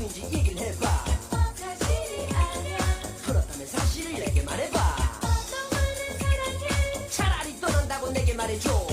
누구인지 얘기를 해봐. 사실이 아니야. 그렇다면 사실을 내게 말해봐. 너만을 사랑해. 차라리 떠난다고 내게 말해줘.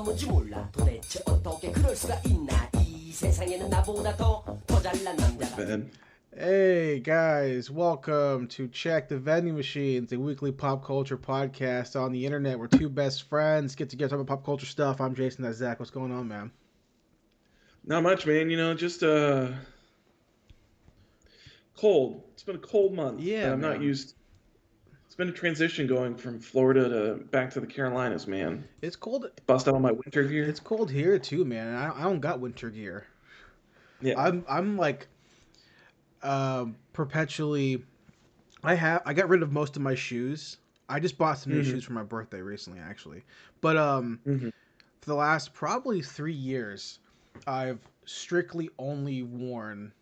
뭔지 몰라 도대체 어떻게 그럴 수가 있나 이 세상에는 나보다 더 잘난 남자가. Hey guys, welcome to Check the Vending Machines, a weekly pop culture podcast on the internet where two best friends get together talk about pop culture stuff. I'm Jason, that's Zach. What's going on, man? Not much, man. You know, just cold. It's been a cold month. Yeah, I'm not used. It's been a transition going from Florida to back to the Carolinas, man. It's cold. Bust out all my winter gear. It's cold here too, man. I don't got winter gear. Yeah. I'm like perpetually. I got rid of most of my shoes. I just bought some new shoes for my birthday recently, actually. But for the last probably 3 years, I've strictly only worn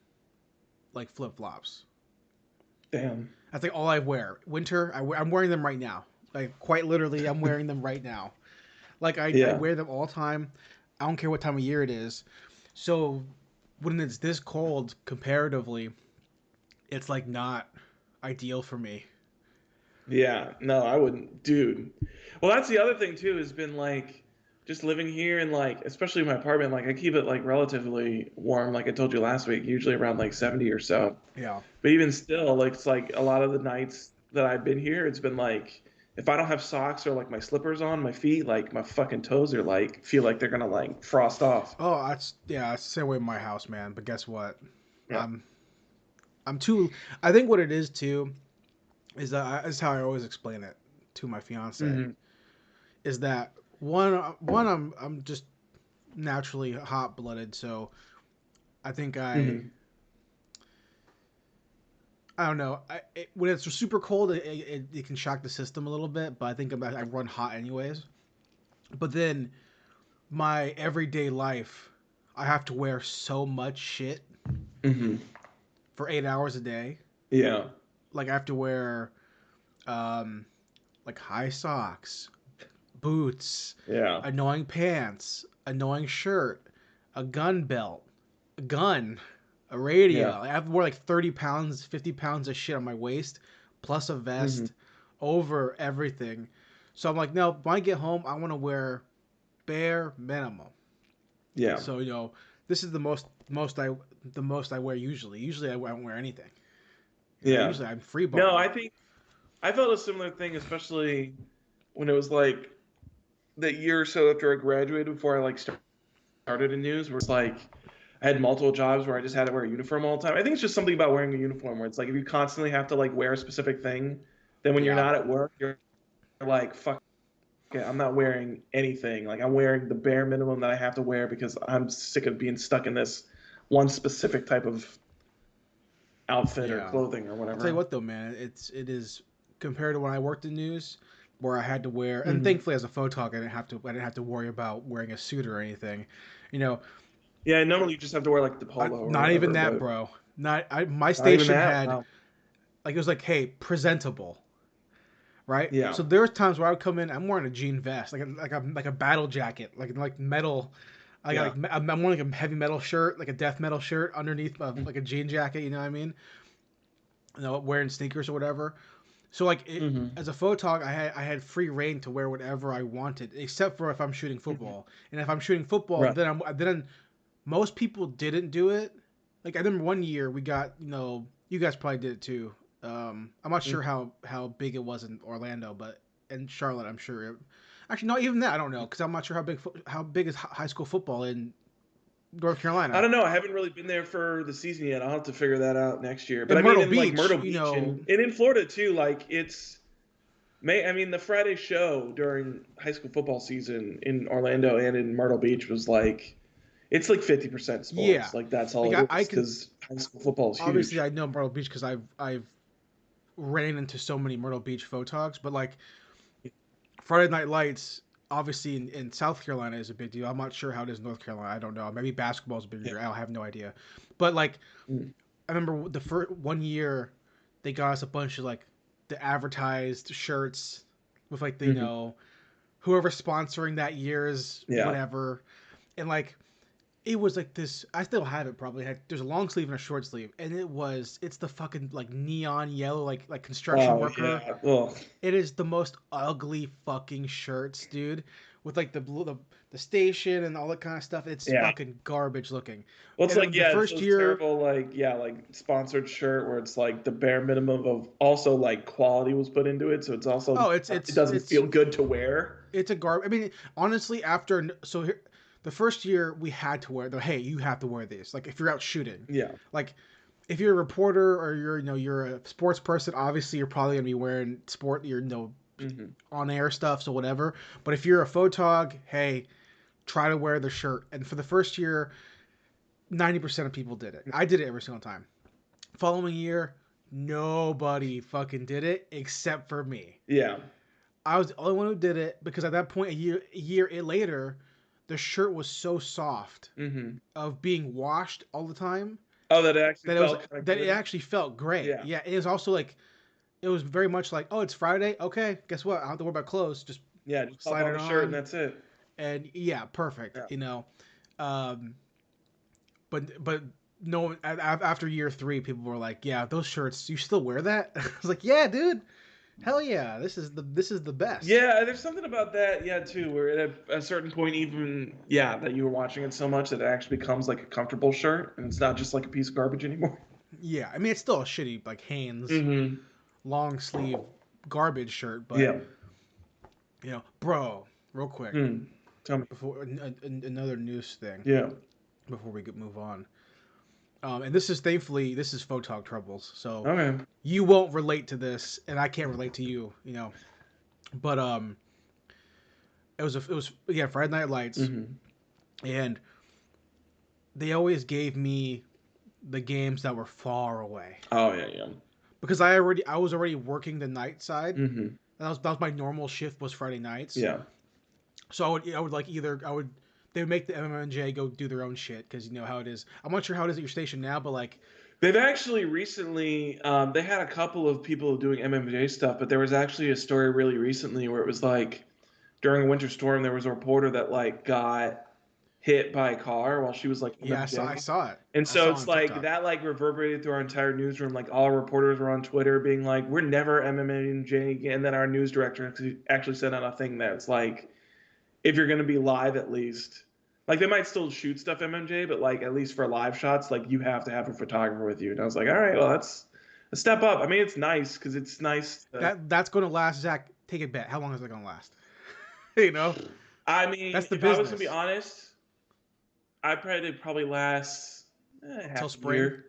like flip flops. Damn. That's like all I wear. Winter, I'm wearing them right now. Like quite literally, I'm wearing them right now. Like I wear them all the time. I don't care what time of year it is. So when it's this cold, comparatively, it's like not ideal for me. Yeah. No, I wouldn't, dude. Well, that's the other thing too. Has been like just living here and like, especially in my apartment, like I keep it like relatively warm. Like I told you last week, usually around like 70 or so. Yeah. But even still, like it's like a lot of the nights that I've been here, it's been like if I don't have socks or like my slippers on my feet, like my fucking toes are like feel like they're gonna like frost off. Oh, that's the same way in my house, man. But guess what? Yeah. I'm too. I think what it is too is is how I always explain it to my fiance. Is that one? I'm just naturally hot blooded, so I think I don't know. When it's super cold, it can shock the system a little bit. But I think I run hot anyways. But then my everyday life, I have to wear so much shit for 8 hours a day. Yeah. Like I have to wear, like high socks, boots, annoying pants, annoying shirt, a gun belt, a gun. A radio. Yeah. I have to wear like 30 pounds, 50 pounds of shit on my waist, plus a vest over everything. So I'm like, no, when I get home, I want to wear bare minimum. Yeah. So this is the most I wear usually. Usually I don't wear anything. Usually I'm free balling. No, I think I felt a similar thing, especially when it was like that year or so after I graduated, before I like started in news, where it's like I had multiple jobs where I just had to wear a uniform all the time. I think it's just something about wearing a uniform where it's like if you constantly have to like wear a specific thing, then when you're not at work, you're like, fuck it, I'm not wearing anything. Like I'm wearing the bare minimum that I have to wear because I'm sick of being stuck in this one specific type of outfit or clothing or whatever. I'll tell you what though, man, it is compared to when I worked in news, where I had to wear, and thankfully as a photog, I didn't have to worry about wearing a suit or anything, Yeah, normally you just have to wear like the polo. Not even that, bro. My station had like it was like, hey, presentable, right? Yeah. So there was times where I would come in, I'm wearing a jean vest, like a battle jacket, like metal. I'm wearing like a heavy metal shirt, like a death metal shirt underneath like a jean jacket. You know what I mean? Wearing sneakers or whatever. So like as a photog, I had free reign to wear whatever I wanted, except for if I'm shooting football. And if I'm shooting football, then most people didn't do it. Like I remember one year we got, you guys probably did it too. I'm not sure how big it was in Orlando, but in Charlotte, I'm sure. Actually, not even that. I don't know because I'm not sure how big is high school football in North Carolina. I don't know. I haven't really been there for the season yet. I'll have to figure that out next year. But in Myrtle Beach, and in Florida too. Like the Friday show during high school football season in Orlando and in Myrtle Beach was like. It's like 50% sports. Yeah. Like that's all it is because high school football is huge. Obviously, I know Myrtle Beach because I've ran into so many Myrtle Beach photogs, but like Friday Night Lights, obviously in South Carolina is a big deal. I'm not sure how it is in North Carolina. I don't know. Maybe basketball is a bigger deal. I have no idea. But like, I remember the first 1 year, they got us a bunch of like the advertised shirts with like the you know, whoever's sponsoring that year's whatever, and like it was like this. I still have it. Probably there's a long sleeve and a short sleeve, and it's the fucking like neon yellow like construction worker. Yeah. Ugh. It is the most ugly fucking shirts, dude. With like the station and all that kind of stuff. It's fucking garbage looking. Well, it's and like the first year, terrible like sponsored shirt where it's like the bare minimum of also like quality was put into it, so it's also it doesn't feel good to wear. It's a garbage. I mean, honestly, the first year we had to wear hey, you have to wear these. Like if you're out shooting, like if you're a reporter or you're a sports person, obviously you're probably gonna be wearing on air stuff, so whatever. But if you're a photog, hey, try to wear the shirt. And for the first year, 90% of people did it. I did it every single time. Following year, nobody fucking did it except for me. Yeah. I was the only one who did it because at that point, a year later, the shirt was so soft of being washed all the time. Oh, that it actually felt great. Yeah. It was also like, it was very much like, oh, it's Friday. Okay, guess what? I don't have to worry about clothes. Just slide on the shirt and that's it. And perfect. Yeah. You know, but no. After year 3, people were like, yeah, those shirts. You still wear that? I was like, yeah, dude. Hell yeah, this is the best. Yeah, there's something about that, too, where at a certain point, even that you were watching it so much that it actually becomes like a comfortable shirt, and it's not just like a piece of garbage anymore. Yeah, I mean it's still a shitty like Hanes long sleeve garbage shirt, but bro, real quick, tell me before another news thing. Yeah, before we move on. And this is photog troubles, so you won't relate to this, and I can't relate to you, But it was Friday Night Lights, and they always gave me the games that were far away. Oh yeah. Because I was already working the night side. That was my normal shift was Friday nights. Yeah. So I would they would make the MMJ go do their own shit because you know how it is. I'm not sure how it is at your station now, but like they've actually recently they had a couple of people doing MMJ stuff, but there was actually a story really recently where it was like during a winter storm there was a reporter that like got hit by a car while she was like MMJ. I saw it. And so it's like TikTok. That like reverberated through our entire newsroom. Like all reporters were on Twitter being like, "We're never MMJ again." And then our news director actually sent out a thing that's like, if you're going to be live, at least, like they might still shoot stuff MMJ, but like at least for live shots, like you have to have a photographer with you. And I was like, all right, well that's a step up. I mean, it's nice because it's nice. That's going to last. Zach, take a bet. How long is that going to last? I mean, that's the if business. I was going to be honest, I'd probably last till spring. Year.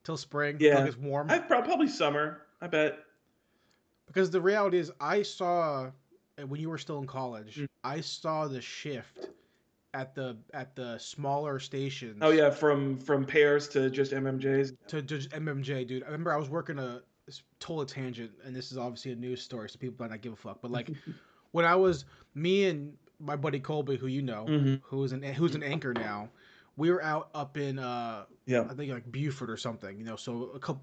Till spring. Yeah, till it's warm. Probably summer. I bet. Because the reality is, I saw when you were still in college, I saw the shift at the smaller stations. Oh yeah, from pairs to just MMJs. To just MMJ, dude. I remember I was working this total tangent, and this is obviously a news story, so people might not give a fuck. But like, when I was me and my buddy Colby, who you know, who's an anchor now, we were out up in I think like Buford or something, so a couple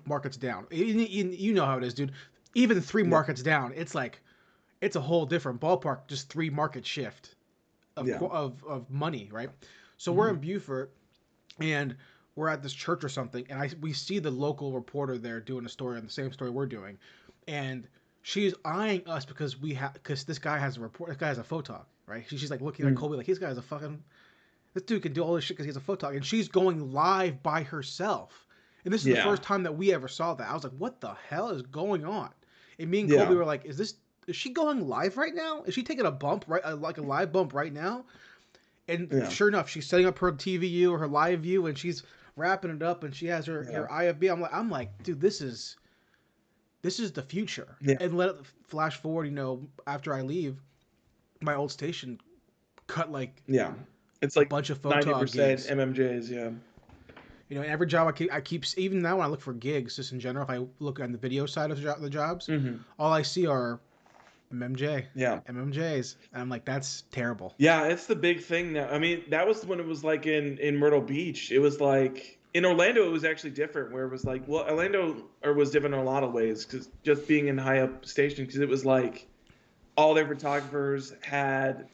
markets down. You know how it is, dude. Even 3 markets down, it's like it's a whole different ballpark. Just 3 market shift of money, right? So we're in Buford, and we're at this church or something, and we see the local reporter there doing a story on the same story we're doing, and she's eyeing us because this guy has a report. This guy has a photog, right? She's like looking at Colby like, this dude can do all this shit because he has a photog, and she's going live by herself. And this is the first time that we ever saw that. I was like, what the hell is going on? And me and Colby were like, is she going live right now? Is she taking a bump like a live bump right now? And sure enough, she's setting up her TVU or her live view, and she's wrapping it up, and she has her IFB. I'm like, dude, this is the future. Yeah. And let it flash forward, after I leave, my old station cut like it's like a bunch of photog 90% gigs. MMJs, Every job I keep even now when I look for gigs, just in general, if I look on the video side of the jobs, all I see are MMJ. Yeah. MMJs. And I'm like, that's terrible. Yeah, it's the big thing now. I mean, that was when it was like in Myrtle Beach. It was like in Orlando, it was actually different. Where it was like, well, Orlando was different in a lot of ways because just being in high up station, because it was like all their photographers had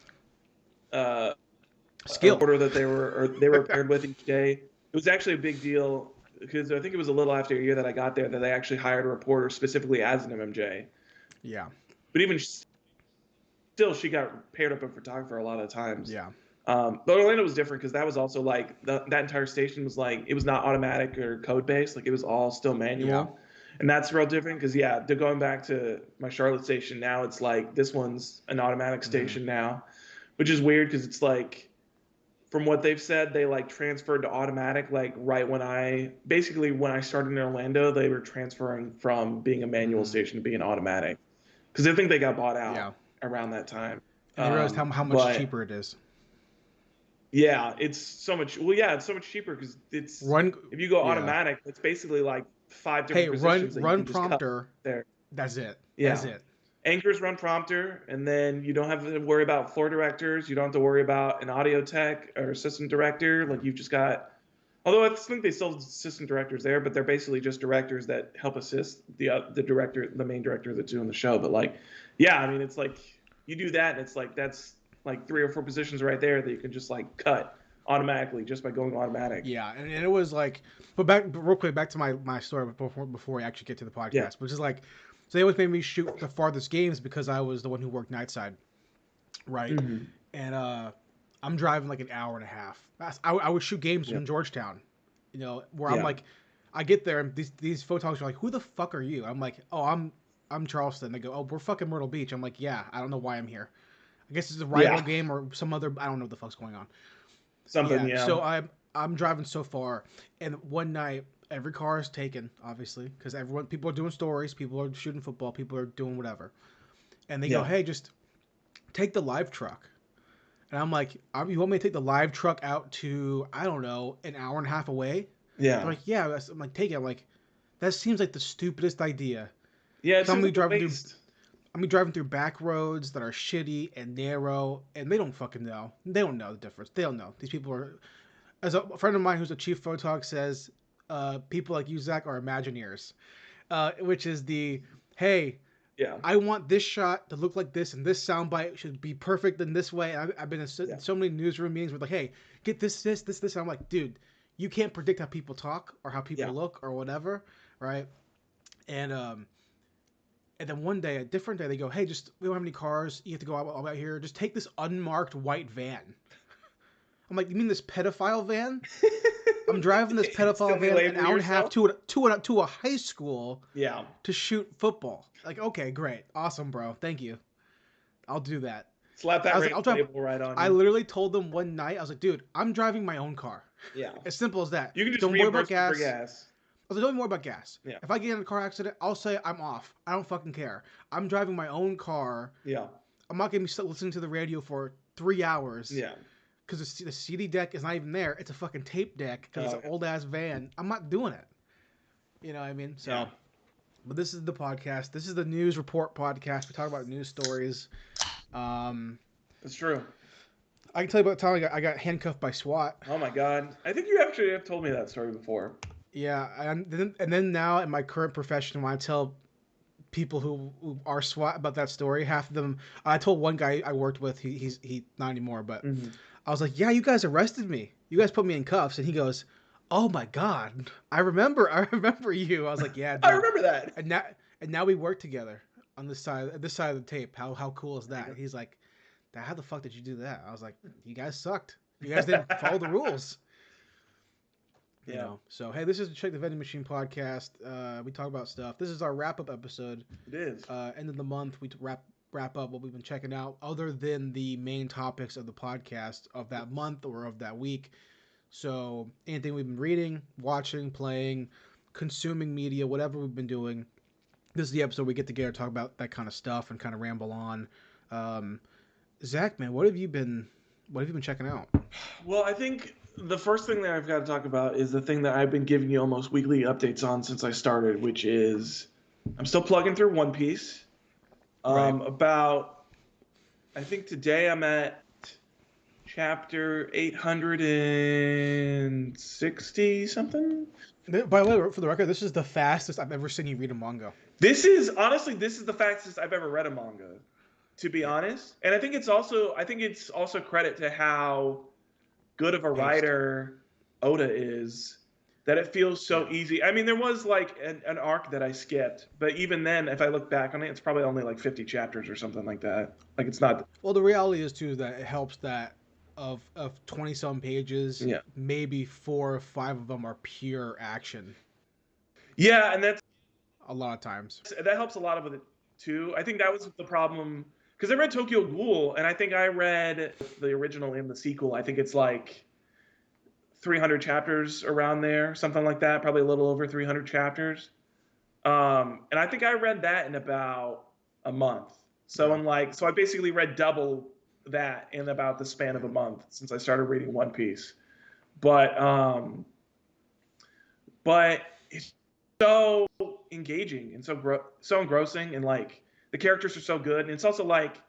skill a reporter that they were paired with each day. It was actually a big deal because I think it was a little after a year that I got there that they actually hired a reporter specifically as an MMJ. Yeah. But even still, she got paired up a photographer a lot of times. Yeah. But Orlando was different because that was also like that entire station was like it was not automatic or code based, like it was all still manual, Yeah. and that's real different because going back to my Charlotte station now, it's like this one's an automatic station now, which is weird because it's like from what they've said they like transferred to automatic like right when I started in Orlando they were transferring from being a manual station to being automatic because I think they got bought out around that time. And I realized how much cheaper it is. Yeah, it's so much. Well, yeah, it's so much cheaper because it's if you go automatic, it's basically like 5 different positions. Run prompter. There. That's it. Yeah. That's it. Anchors run prompter, and then you don't have to worry about floor directors. You don't have to worry about an audio tech or assistant director. Like you've just got. Although I think they still have assistant directors there, but they're basically just directors that help assist the director, the main director that's doing the show. But like, yeah, I mean, it's like you do that, and it's like that's like 3 or 4 positions right there that you can just like cut automatically just by going automatic. Yeah, and it was like, but real quick, back to my story before we actually get to the podcast, which is like, so they always made me shoot the farthest games because I was the one who worked nightside, right? Mm-hmm. And I'm driving like an hour and a half. I would shoot games in Georgetown, you know, where I'm like, I get there and these photographers are like, who the fuck are you? I'm like, oh, I'm Charleston. They go, oh, we're fucking Myrtle Beach. I'm like, yeah, I don't know why I'm here. I guess it's a rival game or some other. I don't know what the fuck's going on. Something, yeah. So I'm driving so far, and one night every car is taken, obviously, because people are doing stories, people are shooting football, people are doing whatever, and they go, hey, just take the live truck, and I'm like, you want me to take the live truck out to I don't know an hour and a half away? Yeah. They're like, yeah. I'm like, take it. I'm like, that seems like the stupidest idea. Yeah, it's I'm driving through back roads that are shitty and narrow, and they don't fucking know. They don't know the difference. They don't know. These people are, as a friend of mine who's a chief photog says, people like you, Zach, are Imagineers, which is hey, I want this shot to look like this, and this soundbite should be perfect in this way. I've been in so many newsroom meetings where like, hey, get this. And I'm like, dude, you can't predict how people talk or how people look or whatever, right? And then one day, a different day, they go, hey, we don't have any cars. You have to go out here. Just take this unmarked white van. I'm like, you mean this pedophile van? I'm driving this pedophile van an hour and a half to a high school to shoot football. Like, okay, great. Awesome, bro. Thank you. I'll do that. Slap that label right on you. I literally told them one night, I was like, dude, I'm driving my own car. Yeah. As simple as that. You can just reimburse for gas. I was like, don't worry about gas. Yeah. If I get in a car accident, I'll say I'm off. I don't fucking care. I'm driving my own car. Yeah. I'm not going to be listening to the radio for 3 hours. Yeah. Because the CD deck is not even there. It's a fucking tape deck because it's an old-ass van. I'm not doing it. You know what I mean? So, but this is the podcast. This is the news report podcast. We talk about news stories. That's true. I can tell you about the time I got handcuffed by SWAT. Oh, my God. I think you actually have told me that story before. Yeah, and then now in my current profession, when I tell people who are SWAT about that story, half of them, I told one guy I worked with, he's not anymore, but I was like, yeah, you guys arrested me. You guys put me in cuffs, and he goes, oh my God, I remember you. I was like, yeah, dude. I remember that. And now we work together on this side of the tape. How cool is that? He's like, how the fuck did you do that? I was like, you guys sucked. You guys didn't follow the rules. You know, so hey, this is the Check the Vending Machine podcast. We talk about stuff. This is our wrap-up episode. It is. End of the month, we wrap up what we've been checking out, other than the main topics of the podcast of that month or of that week. So anything we've been reading, watching, playing, consuming media, whatever we've been doing, this is the episode we get together, talk about that kind of stuff, and kind of ramble on. Zach, man, what have you been checking out? Well, I think the first thing that I've got to talk about is the thing that I've been giving you almost weekly updates on since I started, which is I'm still plugging through One Piece. Right. About, I think today I'm at chapter 860 something. By the way, for the record, this is the fastest I've ever seen you read a manga. This is honestly, this is the fastest I've ever read a manga, to be Yeah. honest. And I think it's also credit to how good of a Paced. writer Oda is, that it feels so easy. I mean, there was like an arc that I skipped, but even then, if I look back on it, it's probably only like 50 chapters or something like that. Like it's not. Well, the reality is too that it helps that of 20-some pages, Yeah. maybe 4 or 5 of them are pure action. Yeah, and that's A lot of times. that helps a lot of it too. I think that was the problem because I read Tokyo Ghoul, and I think I read the original and the sequel. I think it's like 300 chapters around there, something like that, probably a little over 300 chapters. And I think I read that in about a month. So so I basically read double that in about the span of a month since I started reading One Piece. But it's so engaging and so engrossing, and like the characters are so good, and it's also like,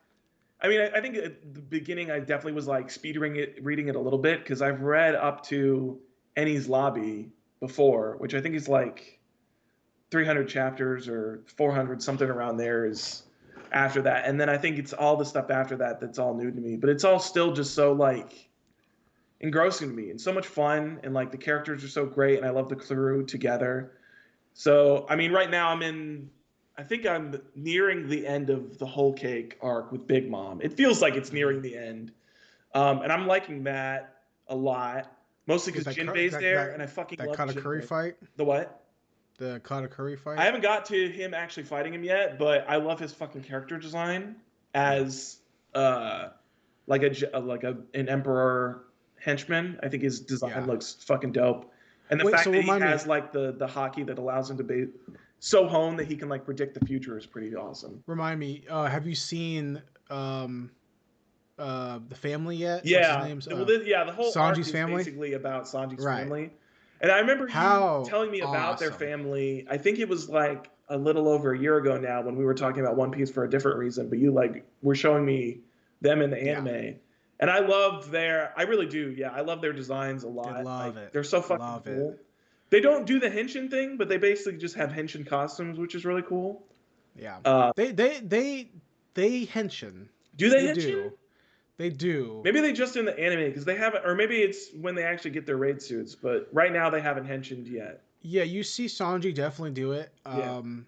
I mean, I think at the beginning I definitely was like reading it a little bit because I've read up to Enies Lobby before, which I think is like 300 chapters or 400, something around there is after that. And then I think it's all the stuff after that that's all new to me, but it's all still just so like engrossing to me and so much fun, and like the characters are so great, and I love the crew together. So, I mean, right now I think I'm nearing the end of the Whole Cake arc with Big Mom. It feels like it's nearing the end. And I'm liking that a lot. Mostly because Jinbei's there, and I fucking love that Katakuri fight. The what? The Katakuri fight. I haven't got to him actually fighting him yet, but I love his fucking character design as like an emperor henchman. I think his design looks fucking dope. And the fact that he has like the hockey that allows him to be so honed that he can like predict the future is pretty awesome. Remind me, have you seen the family yet? Yeah. What's his name? The whole Sanji's arc is family? basically about Sanji's family. And I remember you telling me about their family. I think it was like a little over a year ago now when we were talking about One Piece for a different reason, but you like were showing me them in the anime. Yeah. And I really do. Yeah, I love their designs a lot. I love it. They're so fucking cool. They don't do the henshin thing, but they basically just have henshin costumes, which is really cool. Yeah. They henshin. Do they henshin? They do. Maybe they just in the anime because they haven't, or maybe it's when they actually get their raid suits. But right now they haven't henshined yet. Yeah, you see Sanji definitely do it. And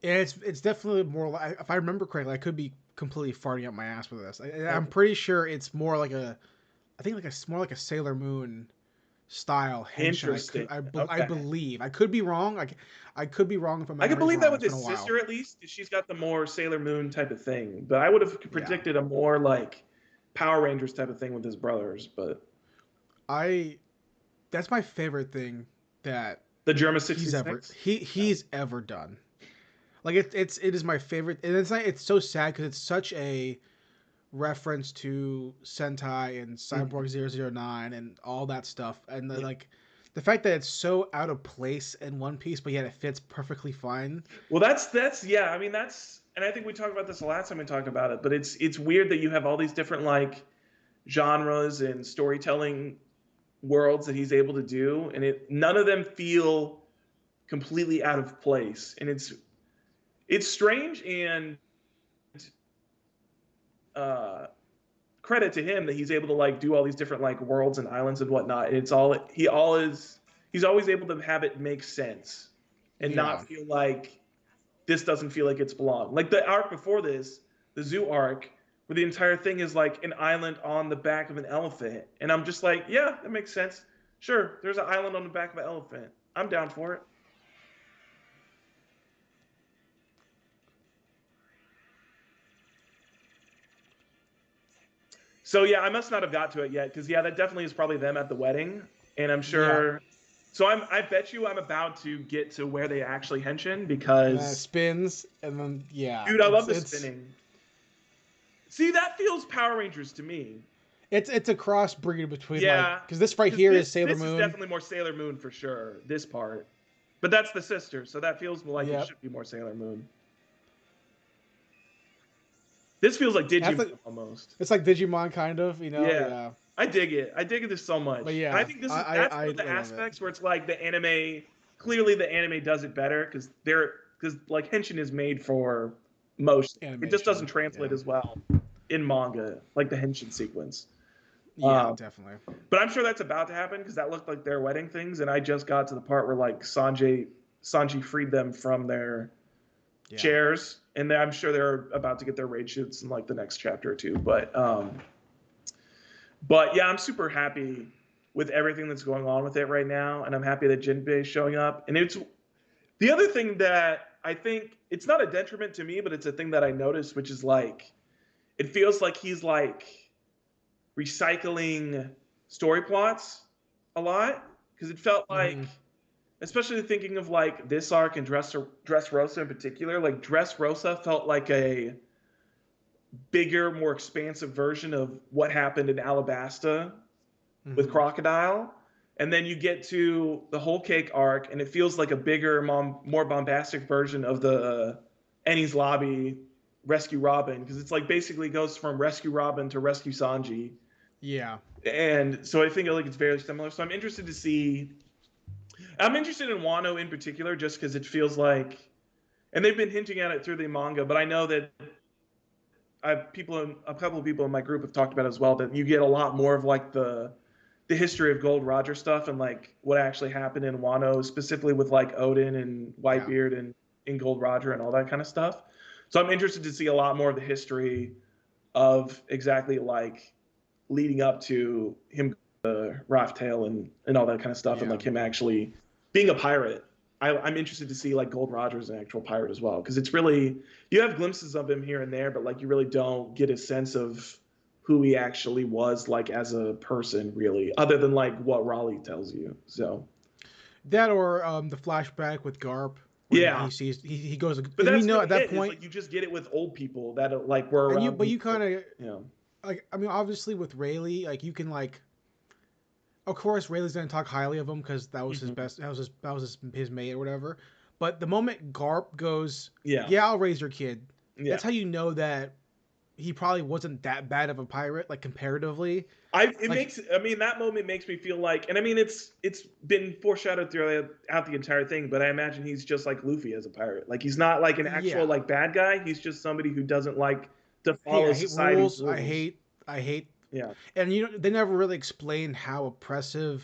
it's definitely more like, if I remember correctly, I could be completely farting up my ass with this. I'm pretty sure it's more like more like a Sailor Moon style henshin. Interesting. I believe. I could be wrong. I could be wrong if I'm. I could believe that with his sister at least. She's got the more Sailor Moon type of thing, but I would have predicted a more like Power Rangers type of thing with his brothers. But that's my favorite thing that the Germa 66 he's ever done. Like it is my favorite, and it's so sad because it's such a reference to Sentai and Cyborg 009 and all that stuff, and the fact that it's so out of place in One Piece, but yet it fits perfectly fine. Well, that's yeah. I mean, and I think we talked about this the last time we talked about it, but it's weird that you have all these different like genres and storytelling worlds that he's able to do, and none of them feel completely out of place, and it's strange, and credit to him that he's able to like do all these different like worlds and islands and whatnot. And he's always able to have it make sense and not feel like this doesn't feel like it's belong. Like the arc before this, the zoo arc, where the entire thing is like an island on the back of an elephant. And I'm just like, yeah, that makes sense. Sure, there's an island on the back of an elephant. I'm down for it. So yeah, I must not have got to it yet because that definitely is probably them at the wedding, and I'm sure. Yeah. So I bet you I'm about to get to where they actually henshin because spins and then dude, I love the spinning. See, that feels Power Rangers to me. It's a crossbreed between because this right here is Sailor Moon. This is definitely more Sailor Moon for sure. This part, but that's the sister, so that feels like it should be more Sailor Moon. This feels like That's Digimon like, almost. it's like Digimon kind of, you know? Yeah. Yeah. I dig it. I dig this so much. But And I yeah, think that's one of the love it. aspects where it's like the anime. Clearly, the anime does it better because like Henshin is made for motion. It just doesn't Animation. translate Yeah. as well in manga, like the Henshin sequence. Yeah, Um, definitely. but I'm sure that's about to happen because that looked like their wedding things, and I just got to the part where like Sanji freed them from their Yeah. chairs, and I'm sure they're about to get their raid shoots in like the next chapter or two. But yeah, I'm super happy with everything that's going on with it right now, and I'm happy that Jinbei is showing up. And it's the other thing that I think it's not a detriment to me, but it's a thing that I noticed, which is like it feels like he's like recycling story plots a lot because it felt like, especially thinking of like this arc and Dressrosa in particular, like Dressrosa felt like a bigger, more expansive version of what happened in Alabasta with Crocodile. And then you get to the Whole Cake arc, and it feels like a bigger, more bombastic version of the Enies Lobby Rescue Robin, because it's like basically goes from Rescue Robin to Rescue Sanji. Yeah. And so I think like it's very similar. So I'm interested to see. I'm interested in Wano in particular, just because it feels like, and they've been hinting at it through the manga, but I know that a couple of people in my group have talked about it as well, that you get a lot more of like the history of Gold Roger stuff and like what actually happened in Wano, specifically with like Odin and Whitebeard and in Gold Roger and all that kind of stuff. So I'm interested to see a lot more of the history of exactly like leading up to him, Raftail and all that kind of stuff, and like him actually being a pirate. I'm interested to see like Gold Roger as an actual pirate as well, because it's really, you have glimpses of him here and there, but like you really don't get a sense of who he actually was like as a person, really, other than like what Raleigh tells you. So that or the flashback with Garp. Yeah, he sees he goes, but and we that's know really at that it. Is point, like you just get it with old people that like were and around. you kind of, you know. like, I mean, obviously with Rayleigh, like you can like, of course Rayleigh's gonna talk highly of him because that was his best, that was his mate or whatever. But the moment Garp goes, Yeah. I'll raise your kid. Yeah. That's how you know that he probably wasn't that bad of a pirate, like comparatively. That moment makes me feel like, and I mean, it's been foreshadowed throughout the entire thing, but I imagine he's just like Luffy as a pirate. Like he's not like an actual like bad guy. He's just somebody who doesn't like to follow I hate society's rules. I hate. Yeah. And they never really explain how oppressive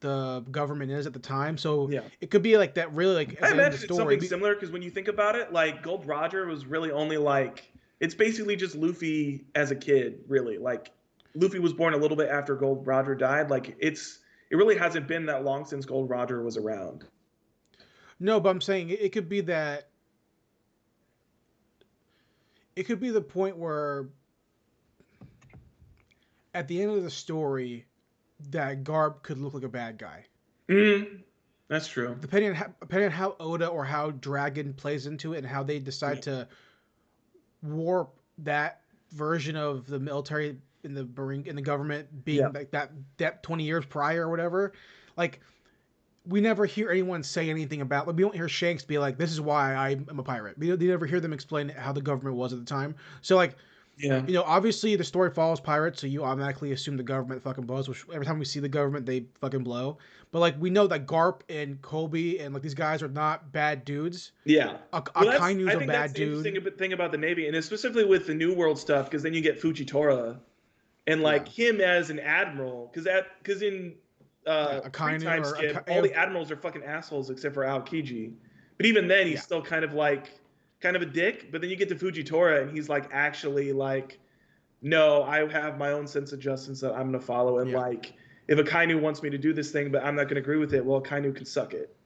the government is at the time. So it could be like that. Really, like I at the end of the imagine it's story, something similar, because when you think about it, like Gold Roger was really only like, it's basically just Luffy as a kid, really. Like Luffy was born a little bit after Gold Roger died. Like it really hasn't been that long since Gold Roger was around. No, but I'm saying it could be that. It could be the point where, at the end of the story, that Garb could look like a bad guy. That's true. Depending on how Oda or how Dragon plays into it and how they decide to warp that version of the military in the government being like that 20 years prior or whatever. Like, we never hear anyone say anything about, like, we don't hear Shanks be like, this is why I'm a pirate. You never hear them explain how the government was at the time. So like, obviously the story follows pirates, so you automatically assume the government fucking blows, which every time we see the government, they fucking blow. But like, we know that Garp and Kobe and like these guys are not bad dudes. Yeah. Akainu's a bad that's dude. The interesting thing about the Navy, and specifically with the New World stuff, because then you get Fujitora and like him as an admiral, because in Akainu skip, all the admirals are fucking assholes except for Aokiji. But even then, he's still kind of a dick. But then you get to Fujitora, and he's like actually like, no, I have my own sense of justice that I'm gonna follow, and like, if Akainu wants me to do this thing, but I'm not gonna agree with it, well, Akainu can suck it.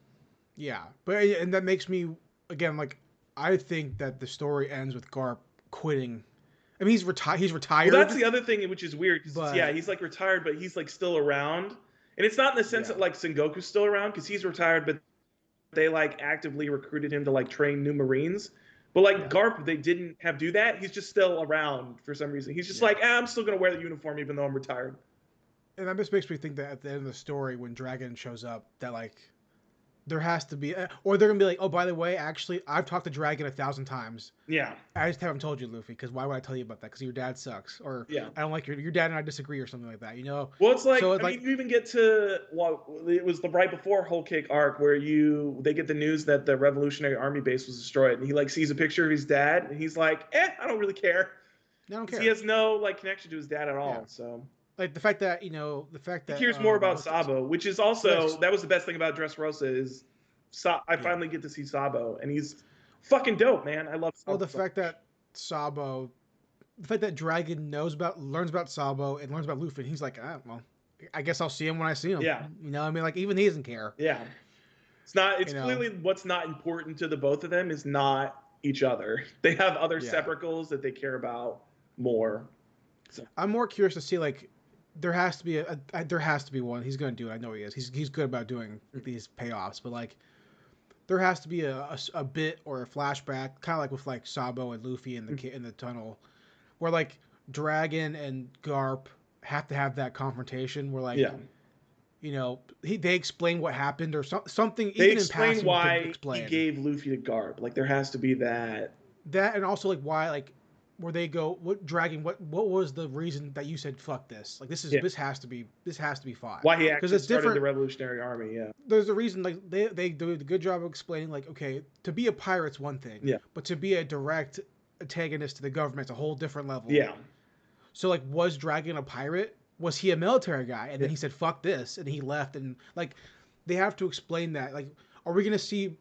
Yeah, and that makes me, again, like, I think that the story ends with Garp quitting. I mean, he's retired. Well, that's the other thing, which is weird. He's like retired, but he's like still around. And it's not in the sense that like Sengoku's still around, because he's retired, but they like actively recruited him to like train new Marines. But like Garp, they didn't do that. He's just still around for some reason. He's just like, I'm still gonna wear the uniform even though I'm retired. And that just makes me think that at the end of the story, when Dragon shows up, that like there has to be, or they're gonna be like, oh, by the way, actually, I've talked to Dragon 1,000 times. Yeah. I just haven't told you, Luffy, because why would I tell you about that? Because your dad sucks, or Yeah. I don't like your dad and I disagree, or something like that. You know. Well, it's like, So I mean, you even get to, well, it was the right before Whole Cake arc where they get the news that the Revolutionary Army base was destroyed, and he like sees a picture of his dad, and he's like, I don't really care. I don't care. He has no like connection to his dad at all. Yeah. So like the fact that he cares more about Sabo, which is also that was the best thing about Dressrosa is I finally get to see Sabo, and he's fucking dope, man. I love Sabo. Well, the fact that Dragon learns about Sabo and learns about Luffy, and he's like, well, I guess I'll see him when I see him. Yeah. You know, I mean, like, even he doesn't care. Yeah. It's clearly what's not important to the both of them is not each other. They have other separate goals that they care about more. So. I'm more curious to see, like, there has to be one. He's going to do it. I know he is. He's good about doing these payoffs, but like, there has to be a bit or a flashback, kind of like with like Sabo and Luffy in the tunnel, where like Dragon and Garp have to have that confrontation where like, you know, they explain what happened or something. They even explain in passing, why he gave Luffy to Garp. Like there has to be that. That and also like why like where they go, what was the reason that you said fuck this? Like this has to be fought. Why he actually started the Revolutionary Army? Yeah. There's a reason. Like they do a good job of explaining. Like okay, to be a pirate's one thing. Yeah. But to be a direct antagonist to the government's a whole different level. Yeah. So like, was Dragon a pirate? Was he a military guy? And then he said fuck this, and he left. And like, they have to explain that. Like, are we gonna see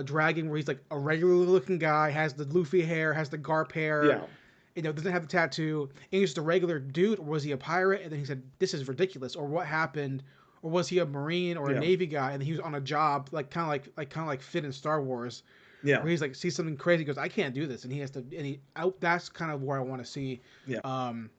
Dragon where he's like a regular looking guy, has the Luffy hair, has the Garp hair, you know, doesn't have the tattoo, and he's just a regular dude, or was he a pirate? And then he said, this is ridiculous, or what happened, or was he a Marine or a Navy guy, and he was on a job, like kind of like Finn in Star Wars, where he's like sees something crazy, goes, I can't do this, and he has to, that's kind of where I want to see. And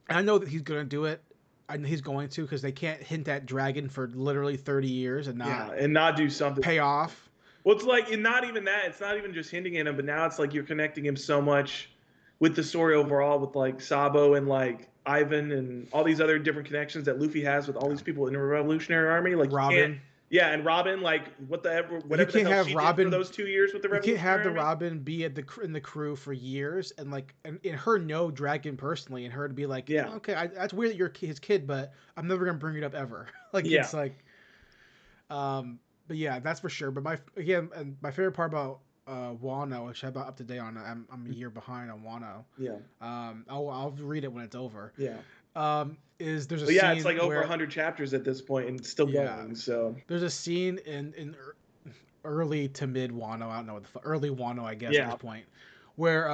I know that he's gonna do it. And he's going to, because they can't hint at Dragon for literally 30 years and not do something pay off. Well, it's like, and not even that. It's not even just hinting at him, but now it's like you're connecting him so much with the story overall, with like Sabo and like Ivan and all these other different connections that Luffy has with all these people in the Revolutionary Army, like Robin. And Robin, like whatever you can't have Robin for those 2 years with the Revolutionary Army. You can't have Army. the Robin be in the crew for years and like and her know Dragon personally, and her to be like, okay, that's weird that you're his kid, but I'm never gonna bring it up ever. Like it's like, But yeah, that's for sure. But my favorite part about Wano, which I'm up to date on, I'm a year behind on Wano. Yeah. I'll read it when it's over. Yeah. There's a scene it's like over 100 chapters at this point and still going. So there's a scene in early to mid Wano, I don't know what early Wano, I guess at this point, where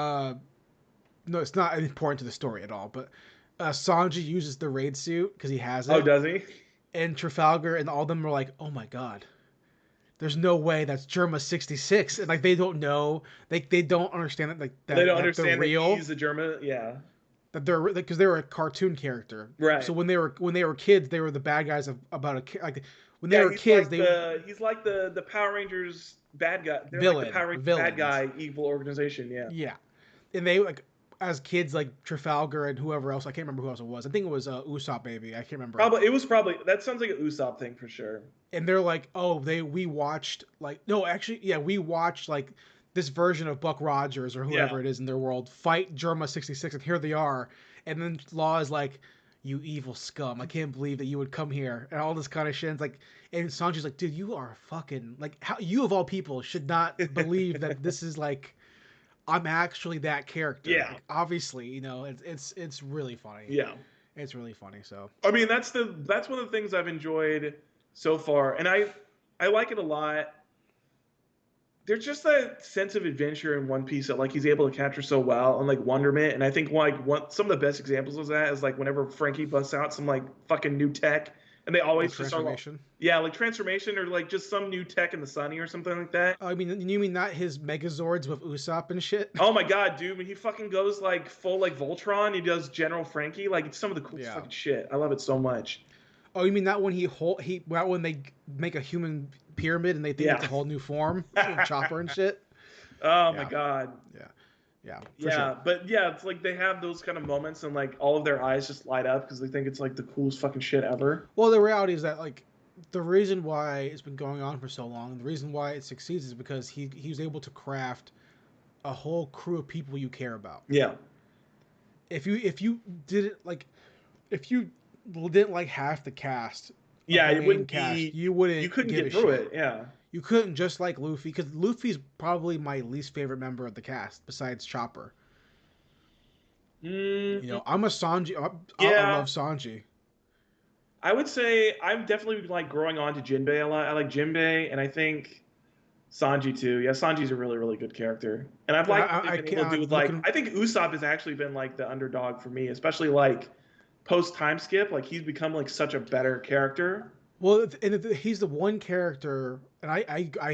no, it's not important to the story at all, but Sanji uses the raid suit because he has it. Oh, does he? And Trafalgar and all of them are like, oh my god, there's no way that's Germa 66, and like they don't know, they don't understand that, like that they don't understand real. That he's a Germa, that they're because they were a cartoon character, right? So when they were kids, they were the bad guys about like when they were kids, he's like the Power Rangers bad guy, villain, like the Power Rangers bad guy, evil organization, and they like. As kids, like Trafalgar and whoever else, I can't remember who else it was. I think it was Usopp, maybe. I can't remember. It was probably that sounds like an Usopp thing for sure. And they're like, we watched like we watched like this version of Buck Rogers or whoever it is in their world fight Germa 66, and here they are. And then Law is like, you evil scum! I can't believe that you would come here and all this kind of shit. It's like, and Sanji's like, dude, you are fucking like, how you of all people should not believe that this is like. I'm actually that character. Yeah. Like, obviously, you know, it's really funny. Yeah. It's really funny. So I mean, that's one of the things I've enjoyed so far, and I like it a lot. There's just that sense of adventure in One Piece that like he's able to capture so well, and like wonderment. And I think like some of the best examples of that is like whenever Frankie busts out some like fucking new tech. And they always just are like, like transformation or like just some new tech in the Sunny or something like that. Oh, I mean, you mean not his Megazords with Usopp and shit? Oh my god, dude! When he fucking goes like full like Voltron, he does General Frankie. Like it's some of the coolest fucking shit. I love it so much. Oh, you mean not when when they make a human pyramid and they think it's a whole new form, Chopper and shit. Oh my god. Yeah, sure. But it's like they have those kind of moments and like all of their eyes just light up because they think it's like the coolest fucking shit ever. Well, the reality is that like the reason why it's been going on for so long, the reason why it succeeds is because he was able to craft a whole crew of people you care about. Yeah. If you didn't like if you didn't like half the cast of Yeah, the it main wouldn't cast, be. you wouldn't You couldn't give get a through shit. it. Yeah. You couldn't just like Luffy because Luffy's probably my least favorite member of the cast besides Chopper. You Mm, know, I'm a Sanji. I yeah. love Sanji. I would say I'm definitely like growing on to Jinbei a lot. I like Jinbei, and I think Sanji too. Yeah, Sanji's a really, really good character, and I've liked what they've been able to do I'm with like. looking. I think Usopp has actually been like the underdog for me, especially like post time skip. Like he's become like such a better character. Well, and he's the one character, and I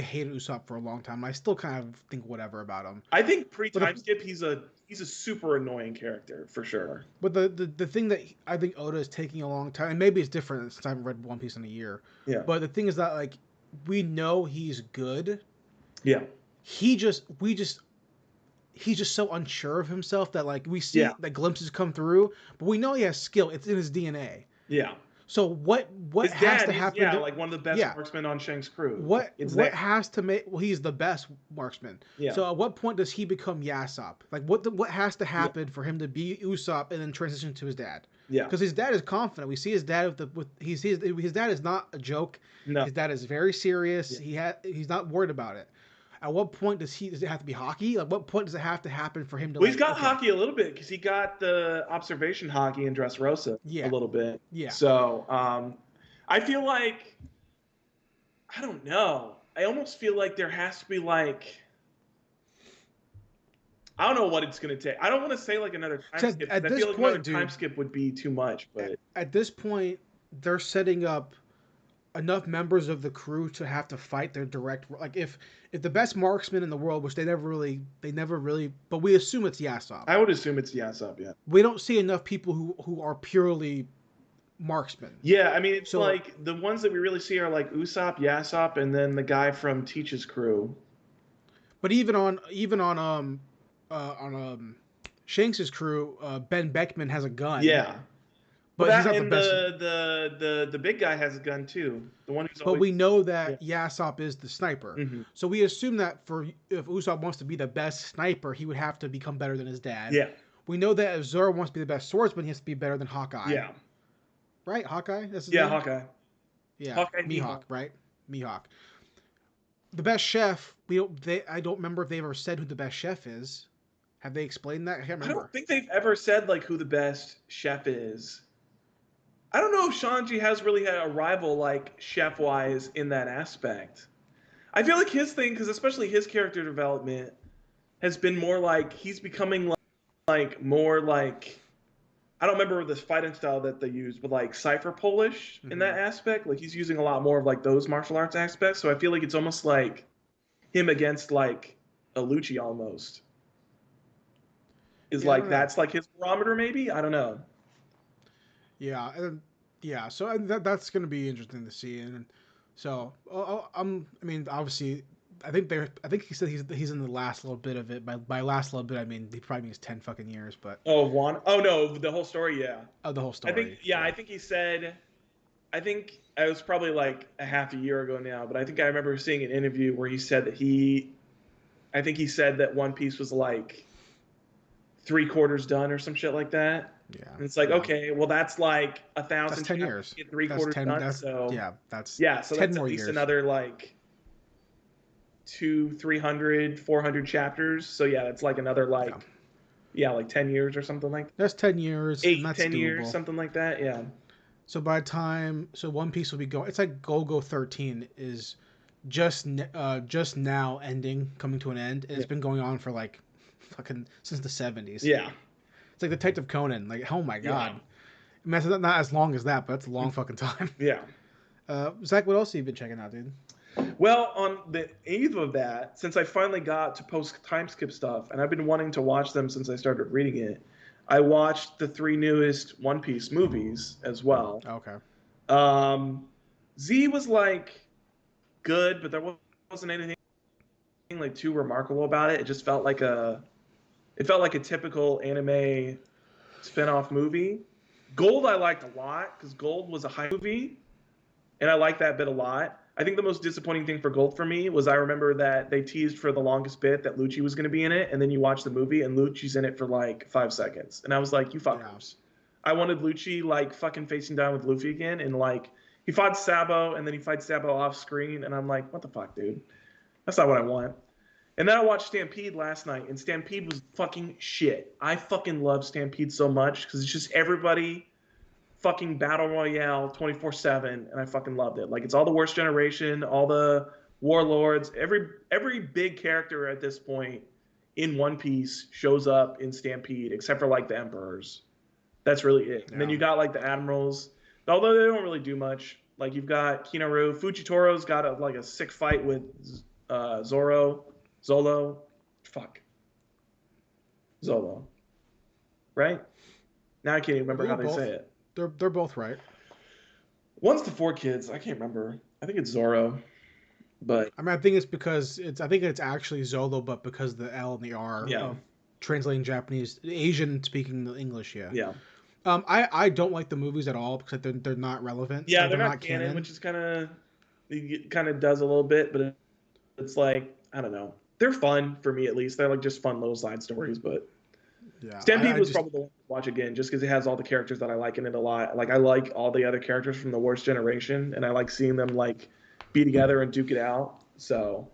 hated Usopp for a long time. I still kind of think whatever about him. I think pre But time skip he's a super annoying character for sure. the thing that I think Oda is taking a long time, and maybe it's different since I haven't read One Piece in a year. Yeah. But the thing is that like we know he's good. Yeah. He's just so unsure of himself that like we see Yeah. that glimpses come through, but we know he has skill. It's in his DNA. Yeah. So what His has dad to is happen? like one of the best Yeah. marksmen on Shanks' crew. What It's what there. has to make? Well, he's the best marksman. Yeah. So at what point does he become Yasop? Like what has to happen for him to be Usopp and then transition to his dad? Yeah. Because his dad is confident. We see his dad his dad is not a joke. No. His dad is very serious. Yeah. He's not worried about it. At what point does it have to be hockey? At what point does it have to happen for him to? Well, he's got hockey a little bit because he got the observation hockey in Dressrosa Yeah. a little bit. Yeah. So I feel like I don't know. I almost feel like there has to be like I don't know what it's gonna take. I don't want to say like another time skip. At I this feel like point, another time skip would be too much. But at this point, they're setting up enough members of the crew to have to fight their direct. Like if the best marksman in the world, which they never really, but we assume it's Yasop. I would assume it's Yasop. Yeah. We don't see enough people who are purely marksmen. Yeah, I mean it's So- like the ones that we really see are like Usopp, Yasop, and then the guy from Teach's crew. But even on Shanks's crew, Ben Beckman has a gun. Yeah. but Well, he's that, not the and best. the big guy has a gun too. The one who's But always we know that Yasop is the sniper. Mhm. So we assume that if Usopp wants to be the best sniper, he would have to become better than his dad. Yeah. We know that if Zoro wants to be the best swordsman, he has to be better than Hawkeye. Yeah. Right? Hawkeye? That's his Yeah, name? Hawkeye. Yeah. Hawkeye, Mihawk, Mihawk. right? Mihawk. The best chef, I don't remember if they ever said who the best chef is. Have they explained that? I can't I remember. don't think they've ever said like who the best chef is. I don't know if Shanji has really had a rival like chef wise in that aspect. I feel like his thing, because especially his character development, has been more like he's becoming like more like I don't remember the fighting style that they used, but like Cypher Polish in that aspect. Like he's using a lot more of like those martial arts aspects. So I feel like it's almost like him against like a Lucci almost. Is Yeah, I like don't know. that's like his barometer maybe? I don't know. Yeah, and yeah. So that's going to be interesting to see. And so I mean, obviously, I think he said he's in the last little bit of it. By last little bit, I mean he probably means 10 fucking years. But Oh, Juan. Oh no, the whole story. Yeah, the whole story. I think he said. I think it was probably like a half a year ago now, but I think I remember seeing an interview where he said that I think he said that One Piece was like 3/4 done or some shit like that. Yeah. And it's like, yeah. okay, well that's like 1,000. That's 10 years. Get 3/4 done. So that's yeah, so 10 that's more at least years. another like 200, 300, 400 chapters. So yeah, that's like another like like 10 years or something like that. That's 10 years. 8, and that's 10 doable. years, something like that. Yeah. So by the time One Piece will be going, it's like Go 13 is just now ending, coming to an end, and it's been going on for like fucking since the 70s. Yeah. It's like Detective Conan. Like, oh my god. I mean, it's not as long as that, but it's a long fucking time. Yeah. Zach, what else have you been checking out, dude? Well, on the eve of that, since I finally got to post time skip stuff, and I've been wanting to watch them since I started reading it, I watched the 3 newest One Piece movies as well. Okay. Z was like good, but there wasn't anything like too remarkable about it. It just felt like a typical anime spin-off movie. Gold I liked a lot because Gold was a high movie. and I like that bit a lot. I think the most disappointing thing for Gold for me was I remember that they teased for the longest bit that Lucci was going to be in it, and then you watch the movie and Lucci's in it for like 5 seconds, and I was like, you fuckers. I wanted Lucci like fucking facing down with Luffy again, and like he fought Sabo, and then he fights Sabo off screen, and I'm like, what the fuck, dude? That's not what I want. And then I watched Stampede last night, and Stampede was fucking shit. I fucking love Stampede so much because it's just everybody fucking battle royale 24/7, and I fucking loved it. Like it's all the worst generation, all the warlords, every big character at this point in One Piece shows up in Stampede, except for like the emperors. That's really it. And then you got like the admirals, although they don't really do much. Like you've got Kinoru, Fujitoro's got like a sick fight with Zolo, Zolo, right? Now I can't even remember how they say it. They're both right. One's the four kids. I can't remember. I think it's Zoro, but I mean, I think it's because I think it's actually Zolo, but because the L and the R of translating Japanese, Asian speaking the English. Yeah. I don't like the movies at all because they're not relevant. Yeah, like, they're not canon, which is kind of does a little bit, but it's like I don't know. They're fun for me at least. They're like just fun little side stories, but. Yeah, Stampede was probably the one to watch again just because it has all the characters that I like in it a lot. Like I like all the other characters from the worst generation, and I like seeing them like be together and duke it out. So,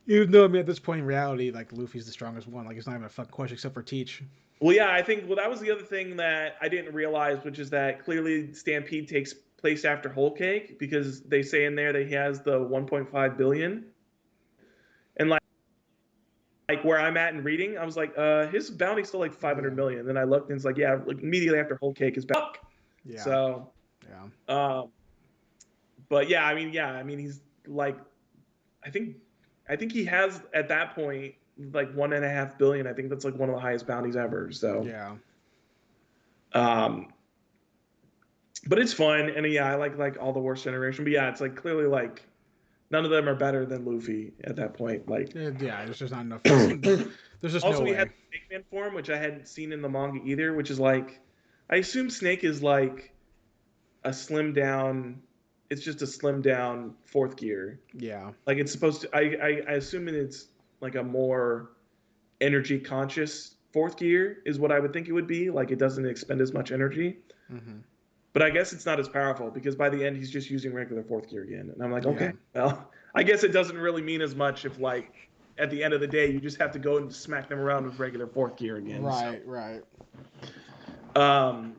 even though I mean at this point in reality, like Luffy's the strongest one. Like it's not even a fucking question except for Teach. Well, yeah, I think that was the other thing that I didn't realize, which is that clearly Stampede takes place after Whole Cake because they say in there that he has the 1.5 billion, and like where I'm at in reading, I was like, his bounty's still like 500 million. Then I looked and it's like, yeah, like immediately after Whole Cake is back. Yeah. So, but yeah, I mean, he's like, I think he has at that point like 1.5 billion. I think that's like one of the highest bounties ever. So yeah. But it's fun, and yeah, I like all the worst generation. But yeah, it's like clearly like. None of them are better than Luffy at that point. Like, yeah, there's just not enough. There's just also no way. He had the Snake Man form, which I hadn't seen in the manga either. Which is like, I assume Snake is like a slim down. It's just a slim down fourth gear. Yeah. Like it's supposed to. I assume it's like a more energy conscious fourth gear is what I would think it would be. Like it doesn't expend as much energy. Mm-hmm. But I guess it's not as powerful because by the end he's just using regular fourth gear again. And I'm like, okay, well, I guess it doesn't really mean as much if like at the end of the day you just have to go and smack them around with regular fourth gear again. Right. And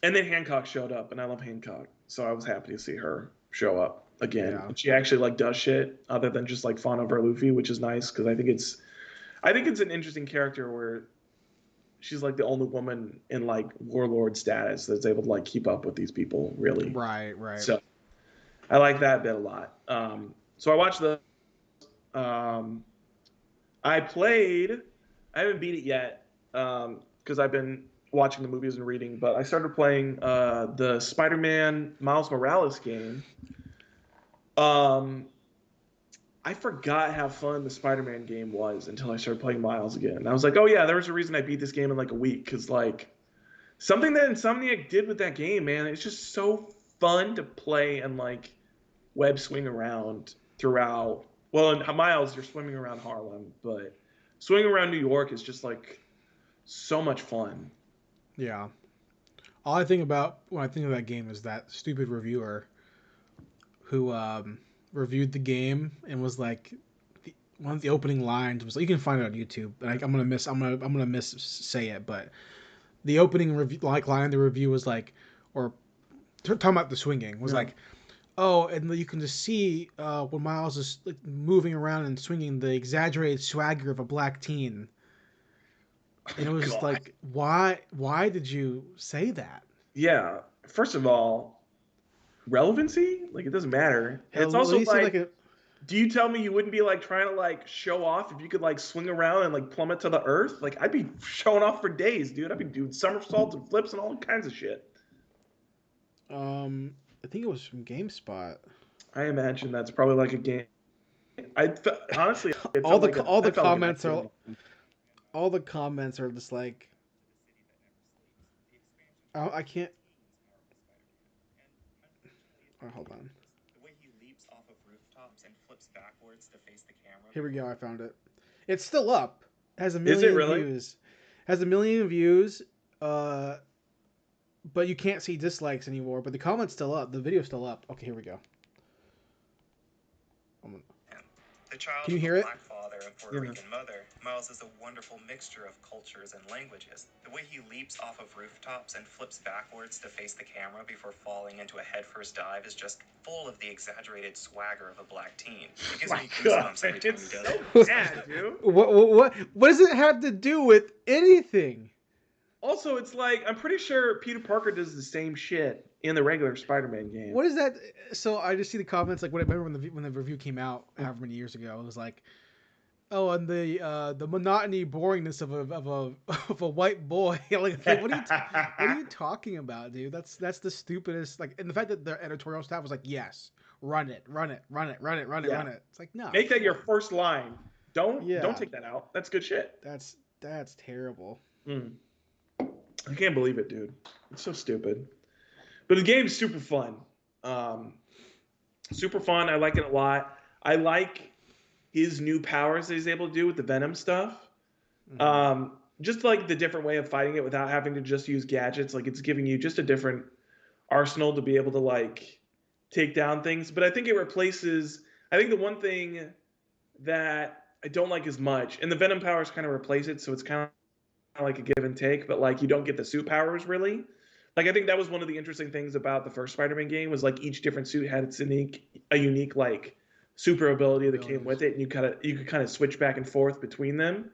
then Hancock showed up, and I love Hancock, so I was happy to see her show up again. Yeah. And she actually like does shit other than just like fawn over Luffy, which is nice because I think it's an interesting character where. She's like the only woman in like warlord status that's able to like keep up with these people, really. Right. So I like that bit a lot. So I watched I haven't beat it yet because I've been watching the movies and reading, but I started playing the Spider-Man Miles Morales game. I forgot how fun the Spider-Man game was until I started playing Miles again. And I was like, oh yeah, there was a reason I beat this game in like a week. Because like something that Insomniac did with that game, man, it's just so fun to play and like web swing around throughout. Well, in Miles, you're swimming around Harlem, but swinging around New York is just like so much fun. Yeah. All I think about when I think of that game is that stupid reviewer who reviewed the game and was like, one of the opening lines was, you can find it on YouTube. Like I'm gonna miss say it, but the opening review line of the review was like, or talking about the swinging was like, oh, and you can just see when Miles is like moving around and swinging, the exaggerated swagger of a black teen. And it was like, why did you say that? Yeah, first of all, relevancy, like it doesn't matter. And it's also like do you tell me you wouldn't be like trying to like show off if you could like swing around and like plummet to the earth? Like I'd be showing off for days, dude. I'd be doing somersaults and flips and all kinds of shit. I think it was from GameSpot. I imagine that's probably like a game. Honestly, all the comments are just like, I can't. hold on. The way he leaps off of rooftops and flips backwards to face the camera. Here we go. I found it. It's still up. It has a Is it million really? views. Has a million views. But you can't see dislikes anymore. But the comment's still up. The video's still up. Okay, here we go. The child Can you of hear a it? black father and Puerto Rican mother, Miles is a wonderful mixture of cultures and languages. The way he leaps off of rooftops and flips backwards to face the camera before falling into a headfirst dive is just full of the exaggerated swagger of a black teen. It gives me goosebumps every time he It's does so it. bad, dude. What does it have to do with anything? Also, it's like, I'm pretty sure Peter Parker does the same shit in the regular Spider-Man game. What is that? So I just see the comments like remember when the review came out however many years ago. It was like, oh, and the monotony, boringness of a white boy. Like, what are you talking about, dude? That's the stupidest. Like, and the fact that their editorial staff was like, yes, run it. It's like, no, Make that your first line. Don't Yeah. take that out. That's good shit. That's terrible. I can't believe it, dude. It's so stupid. But the game's super fun. Super fun. I like it a lot. I like his new powers that he's able to do with the Venom stuff. Just like the different way of fighting it without having to just use gadgets. Like, it's giving you just a different arsenal to be able to, like, take down things. But I think it replaces... I think the one thing that I don't like as much... And the Venom powers kind of replace it, so it's kind of like a give and take. But, like, you don't get the suit powers, really. Like, I think that was one of the interesting things about the first Spider-Man game was, like, each different suit had its unique like, super ability that came with it, and you could kind of switch back and forth between them.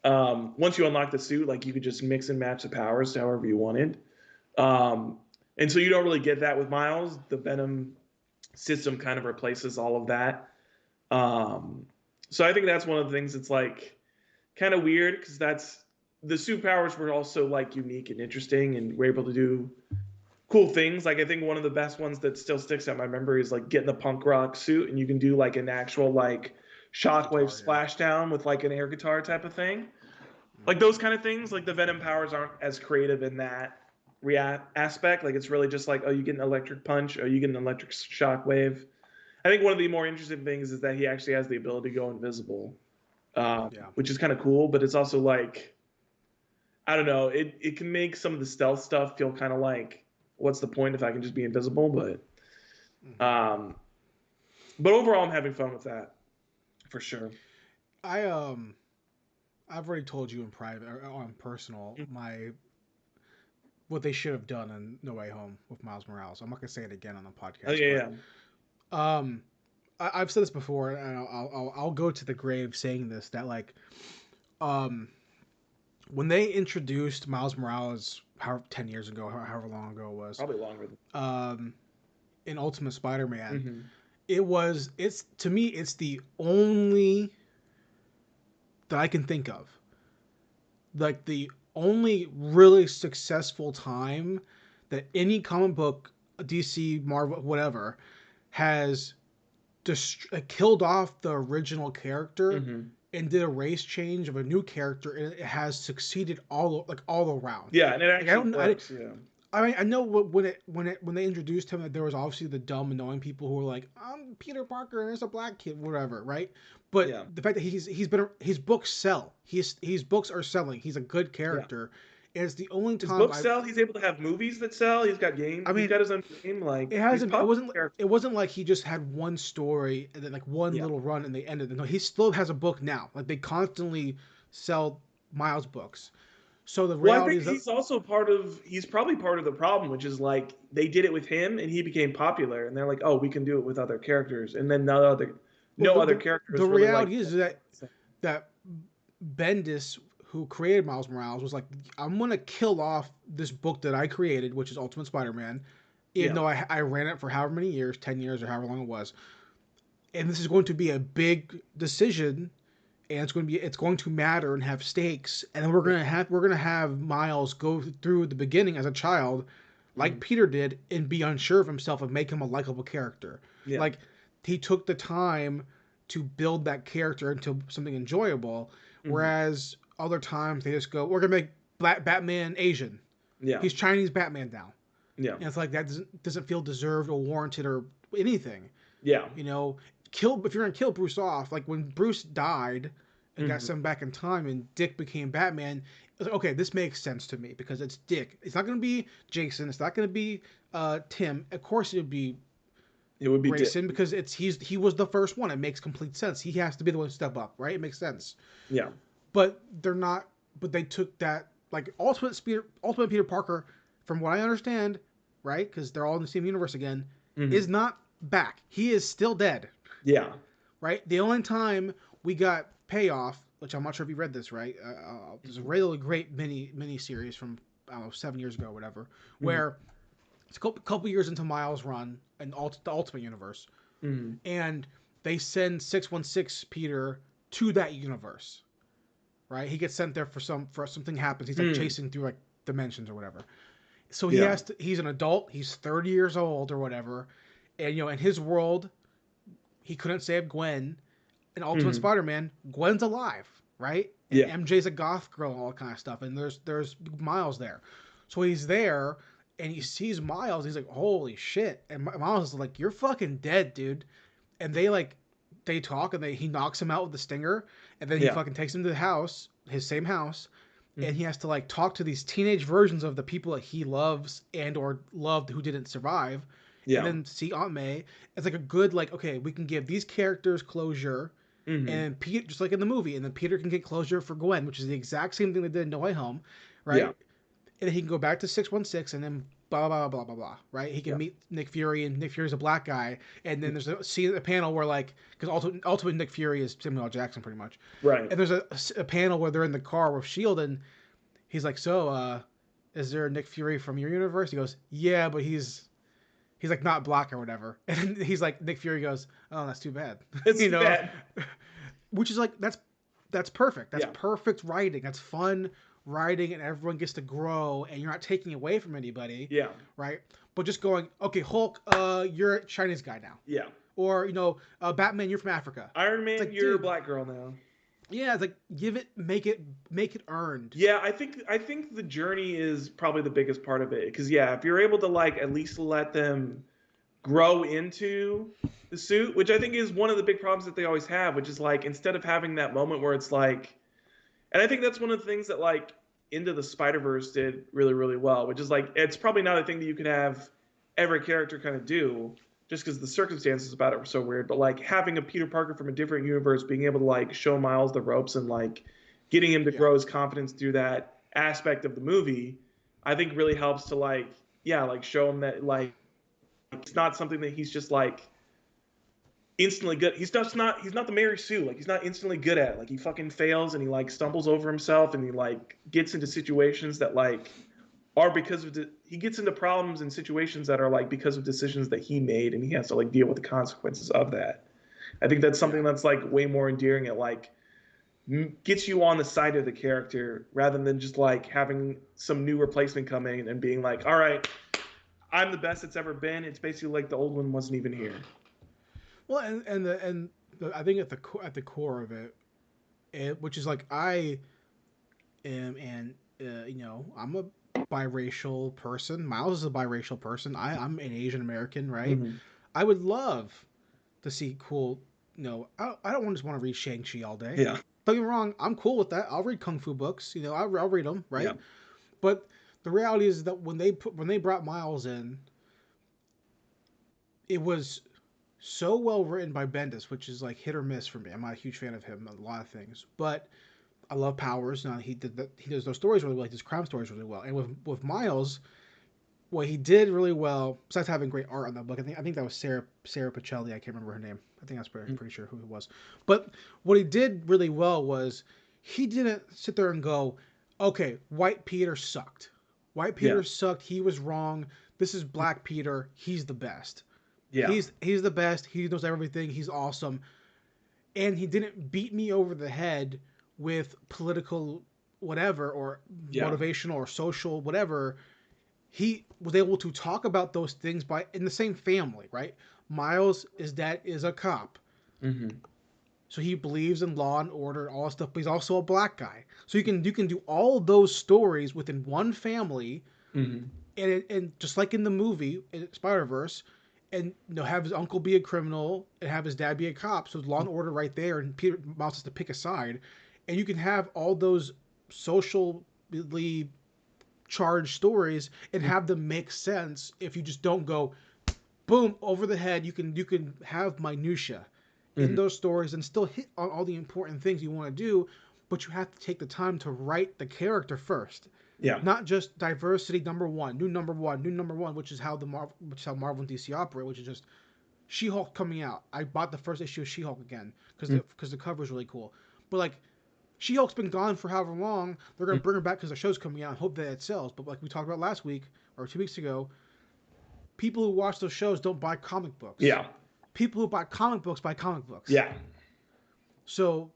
Once you unlock the suit, like, you could just mix and match the powers to however you wanted. And so you don't really get that with Miles. The Venom system kind of replaces all of that. So I think that's one of the things that's, like, kind of weird, because the suit powers were also, like, unique and interesting, and we're able to do cool things. Like, I think one of the best ones that still sticks out in my memory is, like, getting the punk rock suit, and you can do, like, an actual, like, shockwave splashdown with, like, an air guitar type of thing. Like, those kind of things. Like, the Venom powers aren't as creative in that aspect. Like, it's really just like, oh, you get an electric punch, or you get an electric shockwave. I think one of the more interesting things is that he actually has the ability to go invisible, which is kind of cool, but it's also, like, I don't know. It can make some of the stealth stuff feel kind of like, what's the point if I can just be invisible? But overall, I'm having fun with that, for sure. I've already told you in private or on personal what they should have done in No Way Home with Miles Morales. I'm not gonna say it again on the podcast. Oh yeah. I've said this before, and I'll go to the grave saying this, that, like, when they introduced Miles Morales, 10 years ago, however long ago it was, Probably longer than in Ultimate Spider-Man, it's to me, it's the only that I can think of, like, the only really successful time that any comic book, DC, Marvel, whatever, has killed off the original character and did a race change of a new character, and it has succeeded all around. Yeah, and it actually works. I mean, I know when they introduced him, that there was obviously the dumb, annoying people who were like, "I'm Peter Parker and there's a black kid," whatever, right? But the fact that his books sell, his books are selling. He's a good character. And it's the only time his books sell. He's able to have movies that sell. He's got games. I mean, he's got his own game. Like, it wasn't like he just had one story and then, like, one little run and they ended. No, he still has a book now. Like, they constantly sell Miles books. So the reality is, he's also he's probably part of the problem, which is, like, they did it with him and he became popular, and they're like, oh, we can do it with other characters, and then no other characters. The reality is that Bendis, who created Miles Morales, was like, I'm going to kill off this book that I created, which is Ultimate Spider-Man, even though I ran it for however many years, 10 years or however long it was. And this is going to be a big decision, and it's going to matter and have stakes. And then we're going to have Miles go through the beginning as a child, like Peter did, and be unsure of himself and make him a likable character. Yeah. Like, he took the time to build that character into something enjoyable, whereas other times they just go, we're gonna make Batman Asian. Yeah, he's Chinese Batman now. Yeah. And it's like that doesn't feel deserved or warranted or anything. Yeah. You know, if you're gonna kill Bruce off, like when Bruce died and got sent back in time and Dick became Batman, it was like, okay, this makes sense to me because it's Dick. It's not gonna be Jason. It's not gonna be Tim. Of course, it would be Grayson because he was the first one. It makes complete sense. He has to be the one to step up, right? It makes sense. Yeah. But they're not. But they took that like Ultimate Peter Parker, from what I understand, right? Because they're all in the same universe again, is not back. He is still dead. Yeah. Right. The only time we got payoff, which I'm not sure if you read this, right? There's a really great mini series from I don't know 7 years ago, or whatever, where it's a couple years into Miles' run in the Ultimate Universe, and they send 616 Peter to that universe. Right, he gets sent there for something happens. He's like chasing through like dimensions or whatever. So he's an adult. He's 30 years old or whatever, and in his world, he couldn't save Gwen. In Ultimate Spider-Man, Gwen's alive, right? And MJ's a goth girl and all that kind of stuff. And there's Miles there, so he's there and he sees Miles. He's like, holy shit! And Miles is like, you're fucking dead, dude. And they talk and he knocks him out with the stinger, and then he fucking takes him to the house, his same house, and he has to like talk to these teenage versions of the people that he loves and or loved who didn't survive. And then see Aunt May. It's like a good like, okay, we can give these characters closure, and Pete, just like in the movie, and then Peter can get closure for Gwen, which is the exact same thing they did in No Way Home, right? Yeah. And then he can go back to 616 and then blah blah blah blah blah, right? He can meet Nick Fury, and Nick Fury's a black guy, and then there's a panel where like, because ultimate Nick Fury is Samuel L. Jackson pretty much, right? And there's a panel where they're in the car with Shield, and he's like, so is there a Nick Fury from your universe? He goes, yeah, but he's like not black or whatever, and he's like, Nick Fury goes, oh, that's too bad. It's too bad. Which is like that's perfect. That's perfect writing. That's fun writing, and everyone gets to grow, and you're not taking away from anybody. Yeah. Right. But just going, okay, Hulk, you're a Chinese guy now. Yeah. Or Batman, you're from Africa. Iron Man, like, you're a black girl now. Yeah, it's like make it earned. Yeah, I think the journey is probably the biggest part of it, because if you're able to like at least let them grow into the suit, which I think is one of the big problems that they always have, which is like, instead of having that moment where it's like, and I think that's one of the things that like Into the Spider-Verse did really, really well, which is like, it's probably not a thing that you can have every character kind of do, just because the circumstances about it were so weird. But like having a Peter Parker from a different universe, being able to like show Miles the ropes and like getting him to grow his confidence through that aspect of the movie, I think really helps to like show him that like it's not something that he's just like instantly good. He's not the Mary Sue. Like, he's not instantly good at it. Like, he fucking fails and he like stumbles over himself and he like gets into situations that like are because of he gets into problems and situations that are like because of decisions that he made, and he has to like deal with the consequences of that. I think that's something that's like way more endearing. It like gets you on the side of the character rather than just like having some new replacement come in and being like, all right, I'm the best it's ever been. It's basically like the old one wasn't even here. Well, and I think at the core of it, which is like I am, and I'm a biracial person. Miles is a biracial person. I'm an Asian American, right? Mm-hmm. I would love to see cool. I don't just want to read Shang-Chi all day. Yeah. Don't get me wrong. I'm cool with that. I'll read kung fu books. I'll read them, right? Yeah. But the reality is that when they brought Miles in, it was so well written by Bendis, which is like hit or miss for me. I'm not a huge fan of him on a lot of things, but I love Powers. Now he does those stories really well, like those crime stories really well. And with Miles, what he did really well, besides having great art on that book, I think that was Sarah Pacelli. I can't remember her name. I think that's pretty sure who it was. But what he did really well was he didn't sit there and go, okay, White Peter sucked. White Peter sucked. He was wrong. This is Black Peter. He's the best. Yeah. He's the best. He knows everything. He's awesome. And he didn't beat me over the head with political whatever or motivational or social whatever. He was able to talk about those things in the same family, right? Miles' dad is a cop. Mm-hmm. So he believes in law and order, all that stuff, but he's also a black guy. So you can do all of those stories within one family Mm-hmm. And just like in the movie in Spider-Verse, and have his uncle be a criminal and have his dad be a cop, so Law and Order right there, and Peter Miles has to pick a side, and you can have all those socially charged stories and have them make sense if you just don't go boom over the head. You can have minutia in those stories and still hit on all the important things you want to do, but you have to take the time to write the character first. Yeah. Not just diversity number one, new number one, which is how Marvel and DC operate, which is just She-Hulk coming out. I bought the first issue of She-Hulk again because the cover is really cool. But like, She-Hulk's been gone for however long. They're gonna bring her back because the show's coming out and hope that it sells. But like we talked about last week or 2 weeks ago, people who watch those shows don't buy comic books. Yeah. People who buy comic books buy comic books. Yeah. So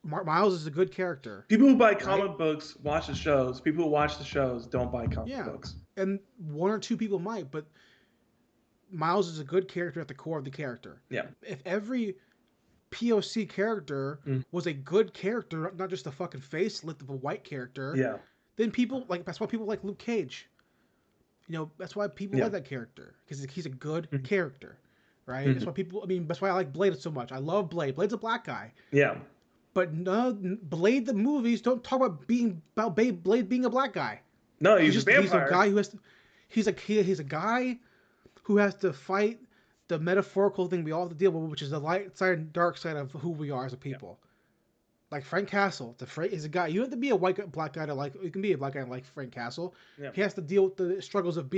Miles is a good character. People who buy comic books watch the shows. People who watch the shows don't buy comic books. And one or two people might, but Miles is a good character at the core of the character. Yeah. If every POC character was a good character, not just a fucking facelift of a white character, then people that's why people like Luke Cage. That's why people like that character, because he's a good character, right? That's why that's why I like Blade so much. I love Blade. Blade's a black guy. Yeah. But no, Blade the movies don't talk about Blade being a black guy. No, he's a vampire. He's a guy who has to. He's a guy who has to fight the metaphorical thing we all have to deal with, which is the light side and dark side of who we are as a people. Yeah. Like Frank Castle, is a guy. You don't have to be a black guy to like. You can be a black guy like Frank Castle. Yeah. He has to deal with the struggles of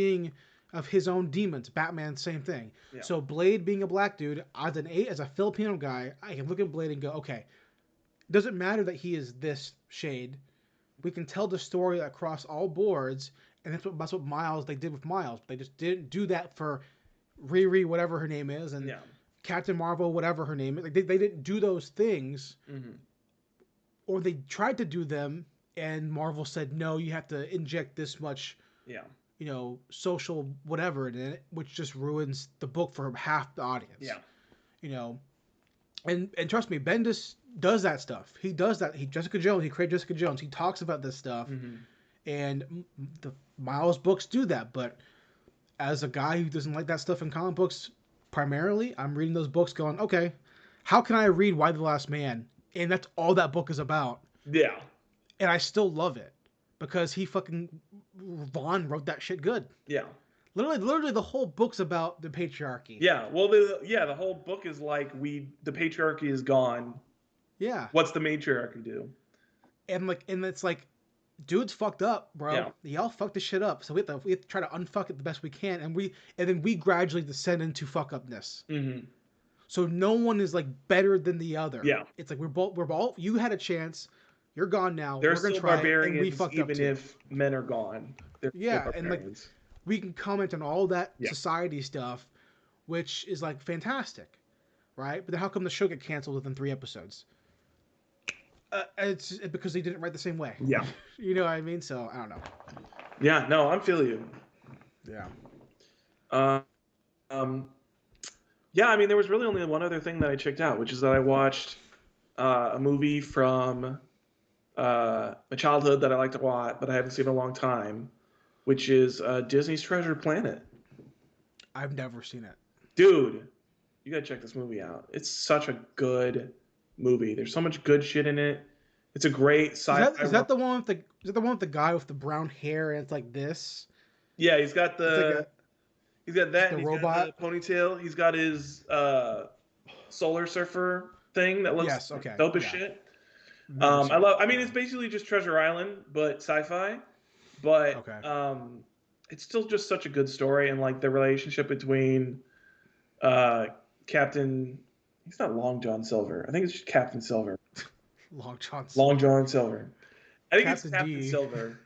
his own demons. Batman, same thing. Yeah. So Blade being a black dude, as a Filipino guy, I can look at Blade and go, okay. Doesn't matter that he is this shade. We can tell the story across all boards, and that's what Miles they did with Miles. They just didn't do that for Riri, whatever her name is, and Captain Marvel, whatever her name is. Like they didn't do those things, or they tried to do them, and Marvel said no. You have to inject this much, social whatever in it, which just ruins the book for half the audience. Yeah, and trust me, Bendis does that stuff. He does that. He created Jessica Jones. He talks about this stuff, and the Miles books do that. But as a guy who doesn't like that stuff in comic books, primarily, I'm reading those books, going, okay, how can I read Y the Last Man? And that's all that book is about. Yeah, and I still love it because Vaughn wrote that shit good. Yeah. Literally, the whole book's about the patriarchy. Yeah, well, the whole book is like the patriarchy is gone. Yeah. What's the matriarchy do? And it's like, dude's fucked up, bro. Yeah. Y'all fucked this shit up. So we have to try to unfuck it the best we can, and then we gradually descend into fuck upness. Mm-hmm. So no one is like better than the other. Yeah. It's like we're both. You had a chance. You're gone now. We're gonna try, and we fucked up too. Even if men are gone. Yeah, and like we can comment on all that society stuff, which is like fantastic, right? But then how come the show get canceled within 3 episodes? It's because they didn't write the same way. Yeah. You know what I mean? So, I don't know. Yeah, no, I'm feeling you. Yeah. Yeah, I mean, there was really only one other thing that I checked out, which is that I watched a movie from my childhood that I like to watch, but I haven't seen in a long time, which is Disney's Treasure Planet. I've never seen it. Dude, you gotta check this movie out. It's such a good movie. There's so much good shit in it. It's a great sci-fi. Is that the one with the guy with the brown hair and it's like this? Yeah, he's got that. He's got the robot, got the ponytail. He's got his solar surfer thing that looks dope as shit. I mean, it's basically just Treasure Island, but sci-fi. But it's still just such a good story, and like the relationship between Captain. He's not Long John Silver. I think it's just Captain Silver. Long John Silver. I think it's Captain Silver.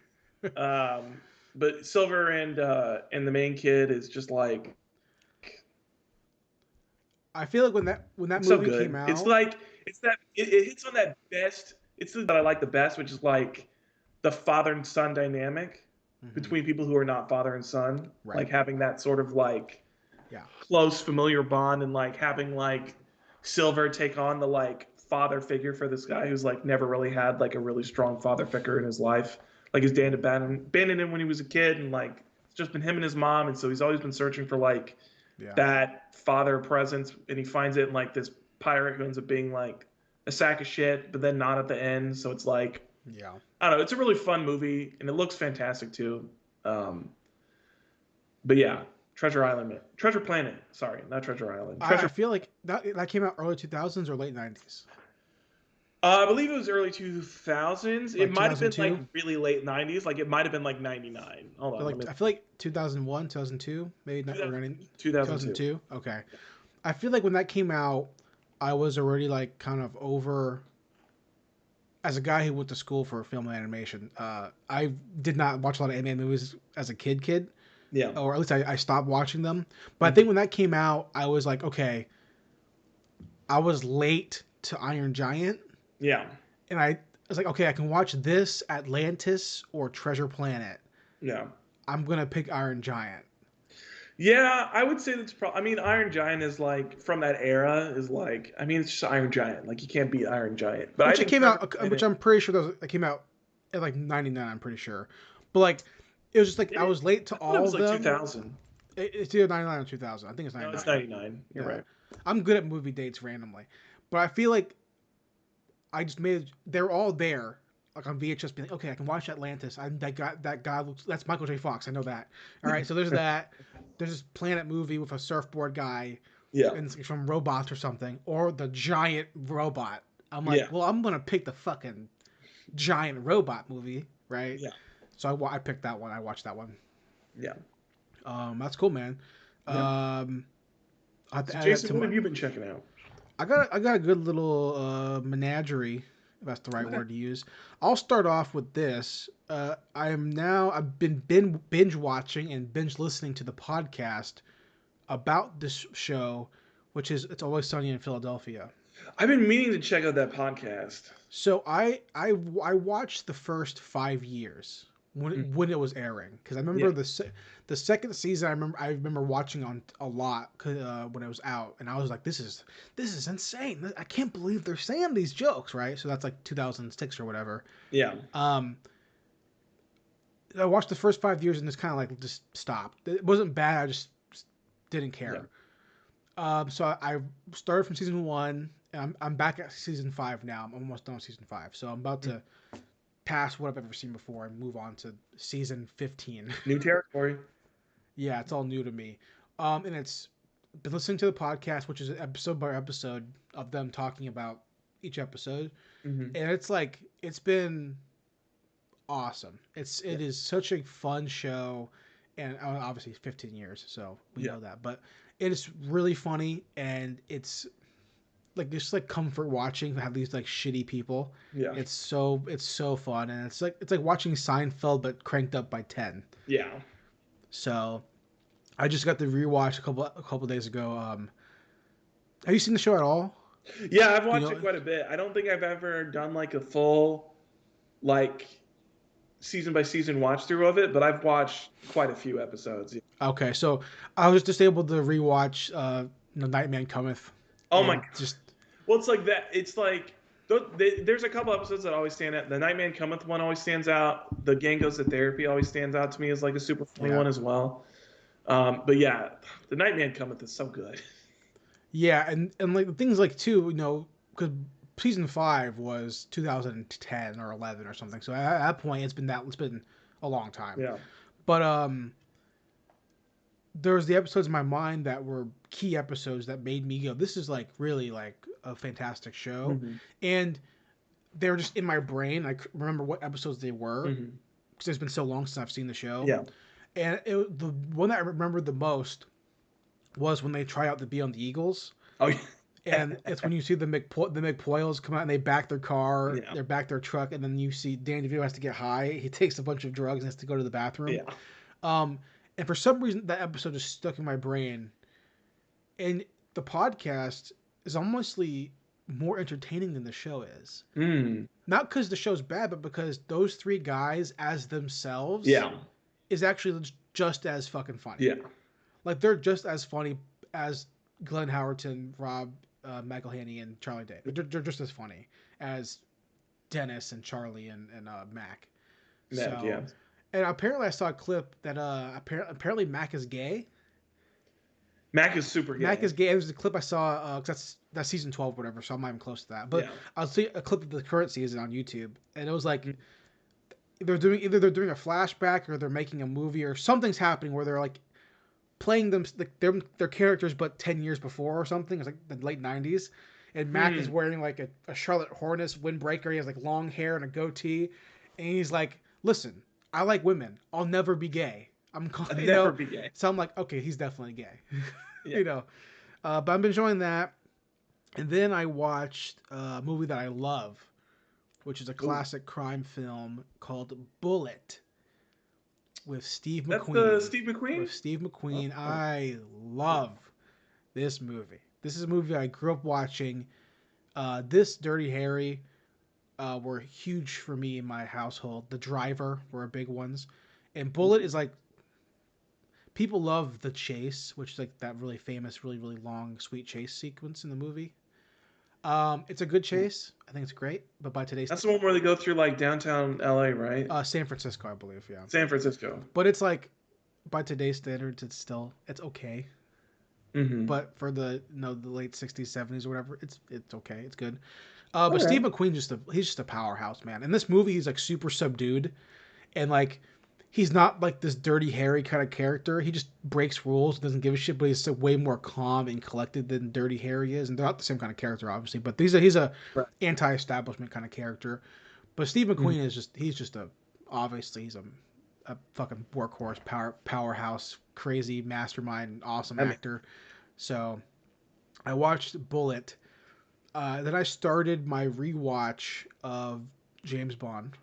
But Silver and the main kid is just like. I feel like when that movie came out, it's like it hits on that best. It's that I like the best, which is like the father and son dynamic between people who are not father and son, like having that sort of like close familiar bond, and like having like Silver take on the like father figure for this guy who's like never really had like a really strong father figure in his life. like his dad abandoned him when he was a kid, and like it's just been him and his mom, and so he's always been searching for like Yeah. that father presence, and he finds it in like this pirate who ends up being like a sack of shit, but then not at the end. So it's like, Yeah. I don't know. It's a really fun movie, and it looks fantastic too. But yeah, Treasure Planet. Sorry, not Treasure Island. I feel like that came out early 2000s or late 90s. I believe it was early 2000s. Like It might have been 2002? like really late 90s. Like it might have been like 99. Hold on. I feel like 2001, 2002, maybe not, or 2002. 2002. Okay. I feel like when that came out, I was already like kind of over. As a guy who went to school for film and animation, I did not watch a lot of anime movies as a kid. Yeah. Or at least I stopped watching them. But I think when that came out, I was like, okay, I was late to Iron Giant. Yeah. And I was like, okay, I can watch this, Atlantis, or Treasure Planet. Yeah. I'm going to pick Iron Giant. Yeah, I would say that's probably. I mean, Iron Giant is like from that era. Is like, I mean, it's just Iron Giant. Like you can't beat Iron Giant. But Which it came out, which I'm pretty sure that came out at like 99. I'm pretty sure, but like it was just like I was late to all it was of like them. 2000. It's either 99 or 2000. I think it's 99. No, it's 99. You're right. I'm good at movie dates randomly, but I feel like I just they're all there. Like on VHS, being like, okay, I can watch Atlantis. That guy looks. That's Michael J. Fox. I know that. All right, so there's that. There's this Planet movie with a surfboard guy. Yeah. And it's from robots or something, or the giant robot. I'm like, well, I'm gonna pick the fucking giant robot movie, right? Yeah. So I picked that one. I watched that one. Yeah. That's cool, man. Yeah. So Jason, what have you been checking out? I got a good little menagerie, if that's the right word to use. I'll start off with this. I've been binge watching and binge listening to the podcast about this show, which is It's Always Sunny in Philadelphia. I've been meaning to check out that podcast. So I watched the first 5 years when it was airing, because I remember the second season. I remember watching on a lot when it was out, and I was like, this is insane. I can't believe they're saying these jokes, right? So that's like 2006 or whatever. Yeah. I watched the first 5 years and just kind of like just stopped. It wasn't bad. I just didn't care. Yeah. So I started from season 1. And I'm back at season 5 now. I'm almost done with season 5. So I'm about to pass what I've ever seen before and move on to season 15. New territory. Yeah, it's all new to me. And it's been listening to the podcast, which is episode by episode of them talking about each episode. Mm-hmm. And it's like, it's been awesome. It is such a fun show. And obviously 15 years, so we know that. But it is really funny, and it's like just like comfort watching have these like shitty people. Yeah. It's so fun, and it's like watching Seinfeld but cranked up by 10. Yeah. So I just got the rewatch a couple days ago. Have you seen the show at all? Yeah, I've watched it quite a bit. I don't think I've ever done like a full like season by season watch through of it, but I've watched quite a few episodes. Okay, so I was just able to rewatch Nightman Cometh. Oh my god. Well, it's like that. It's like there's a couple episodes that always stand out. The Nightman Cometh one always stands out. The Gang Goes to Therapy always stands out to me as like a super funny one as well. But yeah, the Nightman Cometh is so good. Yeah, and like things like too, because season 5 was 2010 or 11 or something. So at that point, it's been a long time. Yeah. But there was the episodes in my mind that were key episodes that made me go, this is like really like a fantastic show. Mm-hmm. And they were just in my brain. I remember what episodes they were because it's been so long since I've seen the show. Yeah. And the one that I remember the most was when they try out to be on the Eagles. Oh, yeah. And it's when you see the McPoyles come out and they back their car, they back their truck, and then you see Danny DeVito has to get high. He takes a bunch of drugs and has to go to the bathroom. Yeah. And for some reason, that episode just stuck in my brain. And the podcast is honestly more entertaining than the show is. Mm. Not because the show's bad, but because those three guys as themselves is actually just as fucking funny. Yeah. Like, they're just as funny as Glenn Howerton, Rob McElhenney, and Charlie Day. They're just as funny as Dennis and Charlie and Mac. Mac, So, yeah. and apparently I saw a clip that apparently Mac is gay. Mac is super gay. Mac is gay. It was a clip I saw 'cause that's season 12 or whatever, so I'm not even close to that. But Yeah. I'll see a clip of the current season on YouTube, and it was like they're doing a flashback or they're making a movie or something's happening where they're like playing them like their characters but 10 years before or something. It's like the late 90s, and Mac is wearing like a Charlotte Hornets windbreaker. He has like long hair and a goatee, and he's like, "Listen, I like women. I'll never be gay. I'll never be gay." So I'm like, okay, he's definitely gay. Yeah. But I've been enjoying that. And then I watched a movie that I love, which is a classic crime film called Bullet with Steve McQueen. That's the Steve McQueen? With Steve McQueen. Oh. I love this movie. This is a movie I grew up watching. This, Dirty Harry were huge for me in my household. The Driver were big ones. And Bullet is like, people love the chase, which is like that really famous, really, really long, sweet chase sequence in the movie. It's a good chase. I think it's great. But by today's... That's the one where they go through like downtown LA, right? San Francisco, I believe, yeah. San Francisco. But it's like, by today's standards, it's okay. Mm-hmm. But for the late 60s, 70s or whatever, it's okay. It's good. But Steve McQueen, he's just a powerhouse, man. In this movie, he's like super subdued. And like, he's not like this Dirty Harry kind of character. He just breaks rules, doesn't give a shit, but he's way more calm and collected than Dirty Harry is. And they're not the same kind of character, obviously, but he's a anti-establishment kind of character. But Steve McQueen is he's a fucking workhorse, powerhouse, crazy mastermind, awesome actor. So I watched Bullet. Then I started my rewatch of James Bond.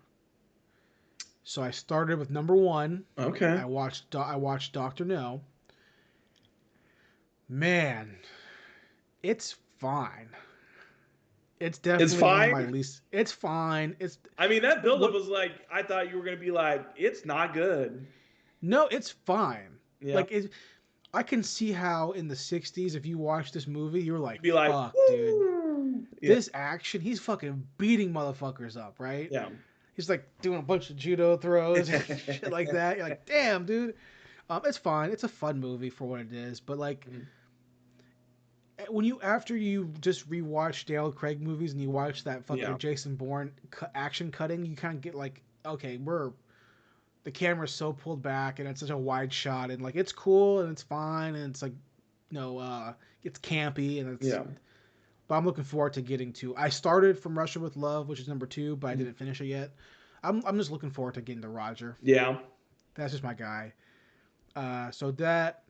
So I started with number 1. Okay. I watched Dr. No. Man, it's fine. It's definitely one of my least. It's fine. I mean, that buildup was like, I thought you were gonna be like, it's not good. No, it's fine. Yeah. Like I can see how in the 60s, if you watch this movie, you were like, You'd be like, fuck, woo! dude. Yeah. This action, he's fucking beating motherfuckers up, right? Yeah. He's like doing a bunch of judo throws and shit like that. You're like, damn, dude. It's fine. It's a fun movie for what it is. But like, after you just rewatch Daniel Craig movies and you watch that fucking Jason Bourne action cutting, you kind of get like, okay, the camera's so pulled back and it's such a wide shot and like it's cool and it's fine and it's like, it's campy and it's. But I'm looking forward to getting to. I started From Russia with Love, which is number 2, but I didn't finish it yet. I'm just looking forward to getting to Roger. Yeah, that's just my guy. So that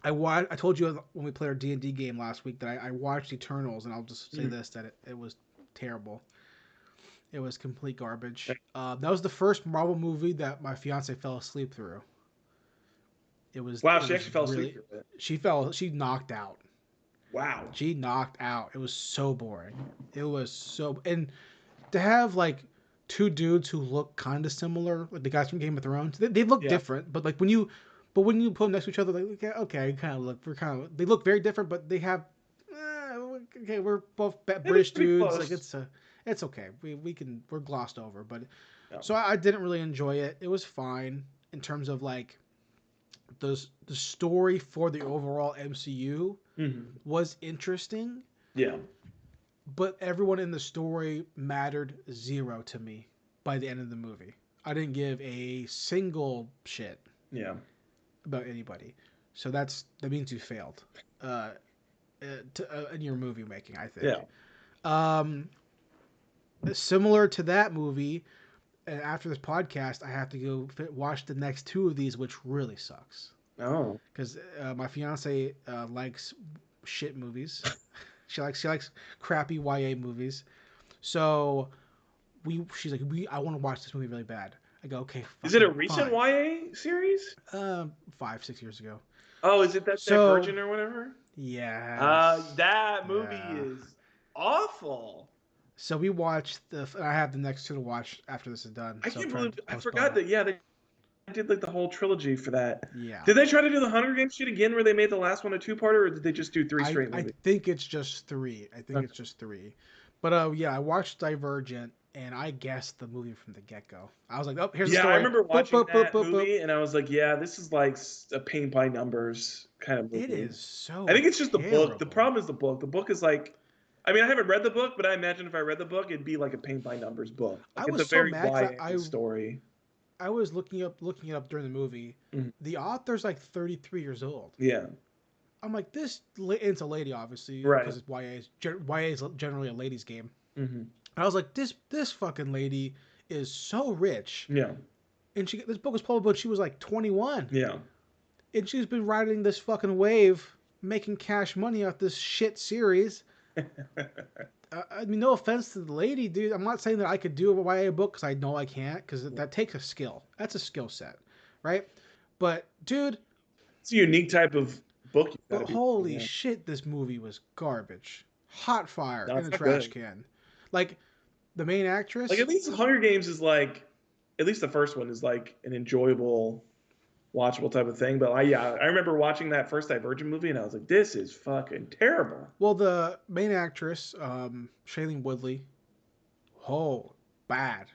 I told you when we played our D&D game last week that I watched Eternals, and I'll just say this, that it was terrible. It was complete garbage. That was the first Marvel movie that my fiance fell asleep through. It was wow. She actually fell asleep through it. She knocked out. Wow. She knocked out. It was so boring. It was so... And to have, like, 2 dudes who look kind of similar, like the guys from Game of Thrones, they look different, but, like, when you put them next to each other, like, okay, they look very different, but they have... okay, we're both British dudes. Like, it's okay. We're glossed over, but... So I didn't really enjoy it. It was fine in terms of, like... The story for the overall MCU was interesting. Yeah. But everyone in the story mattered 0 to me by the end of the movie. I didn't give a single shit about anybody. So that means you failed in your movie making, I think. Yeah. Similar to that movie, and after this podcast, I have to go watch the next 2 of these, which really sucks. Oh. Because my fiance likes shit movies. She likes crappy YA movies. So she's like, I want to watch this movie really bad. I go, okay. Is it a recent YA series? 5-6 years ago. Oh, is it that Virgin or whatever? Yeah. That movie is awful. So we watched I have the next 2 to watch after this is done. I forgot that. Yeah, they did like the whole trilogy for that. Yeah. Did they try to do the Hunger Games shit again, where they made the last one a 2-parter, or did they just do 3 straight movies? I think it's just 3. But yeah, I watched Divergent, and I guessed the movie from the get-go. I was like, oh, here's the Yeah, story. I remember watching Boop, boop, boop, that boop, boop. movie, and I was like, yeah, this is like a paint by numbers kind of movie. It is so I think it's just the book. The terrible. problem is the book. The book is like, I mean, I haven't read the book, but I imagine if I read the book, it'd be like a paint by numbers book. Like, I it's was a so very mad 'cause wide story. I was looking it up during the movie. Mhm. The author's like 33 years old. Yeah. I'm like, it's a lady, obviously, Right. because it's YA is generally a ladies' game. Mm-hmm. I was like, this fucking lady is so rich, Yeah. and this book was published when she was like 21, Yeah. and she's been riding this fucking wave, making cash money off this shit series. I mean, no offense to the lady, dude. I'm not saying that I could do a YA book because I know I can't, because that takes a skill. That's a skill set, right? But dude, It's a unique type of book. but holy shit, this movie was garbage. Hot fire No, in it's a not trash good. can. Like, the main actress. Like, at least Hunger Games is like, at least the first one is like an enjoyable, watchable type of thing. But I remember watching that first Divergent movie, and I was like, this is fucking terrible. Well, the main actress, Shailene Woodley. Oh, bad.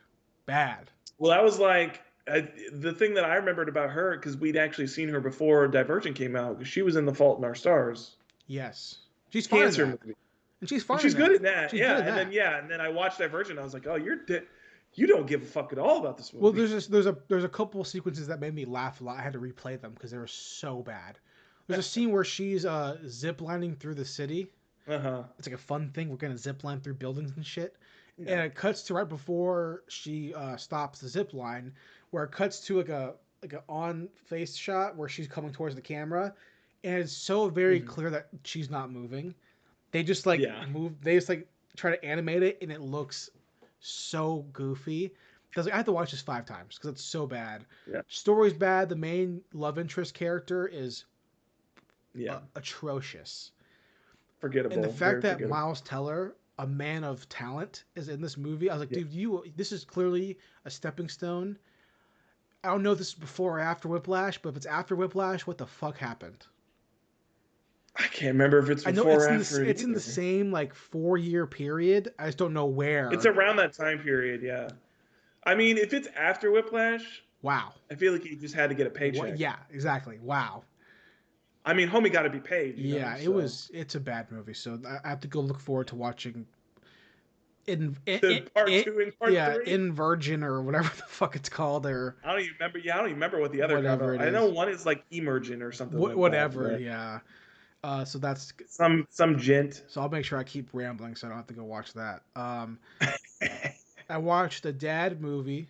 Well, that was like the thing that I remembered about her, because we'd actually seen her before Divergent came out, because she was in The Fault in Our Stars. Yes, she's fine in Cancer that. movie. And she's fine. She's in good that. at that. She's Yeah. good at And that. then I watched Divergent. And I was like, oh, you don't give a fuck at all about this movie. Well, there's a couple sequences that made me laugh a lot. I had to replay them because they were so bad. There's a scene where she's zip lining through the city. Uh-huh. It's like a fun thing. We're gonna zip line through buildings and shit. Yeah. And it cuts to right before she stops the zip line, where it cuts to like a on face shot where she's coming towards the camera, and it's so very clear that she's not moving. They just like move. They just like try to animate it, and it looks so goofy. Because I have to watch this 5 times because it's so bad. Yeah. Story's bad. The main love interest character is atrocious. Forgettable. And the fact that Miles Teller, a man of talent, is in this movie, I was like, dude, this is clearly a stepping stone. I don't know if this is before or after Whiplash, but if it's after Whiplash, what the fuck happened? I can't remember if it's before or after. It's in the same like 4-year period. I just don't know where. It's around that time period, yeah. I mean, if it's after Whiplash, wow. I feel like he just had to get a paycheck. Yeah, exactly. Wow. I mean, homie got to be paid. Yeah, it's a bad movie, so I have to go look forward to watching part 2 and part 3. In Virgin or whatever the fuck it's called, or I don't even remember. Yeah, I don't even remember what the other. Whatever it I know is. one is like Emergent or something. whatever. Like that, yeah. So that's some gent. So I'll make sure I keep rambling, so I don't have to go watch that. I watched the Dad movie.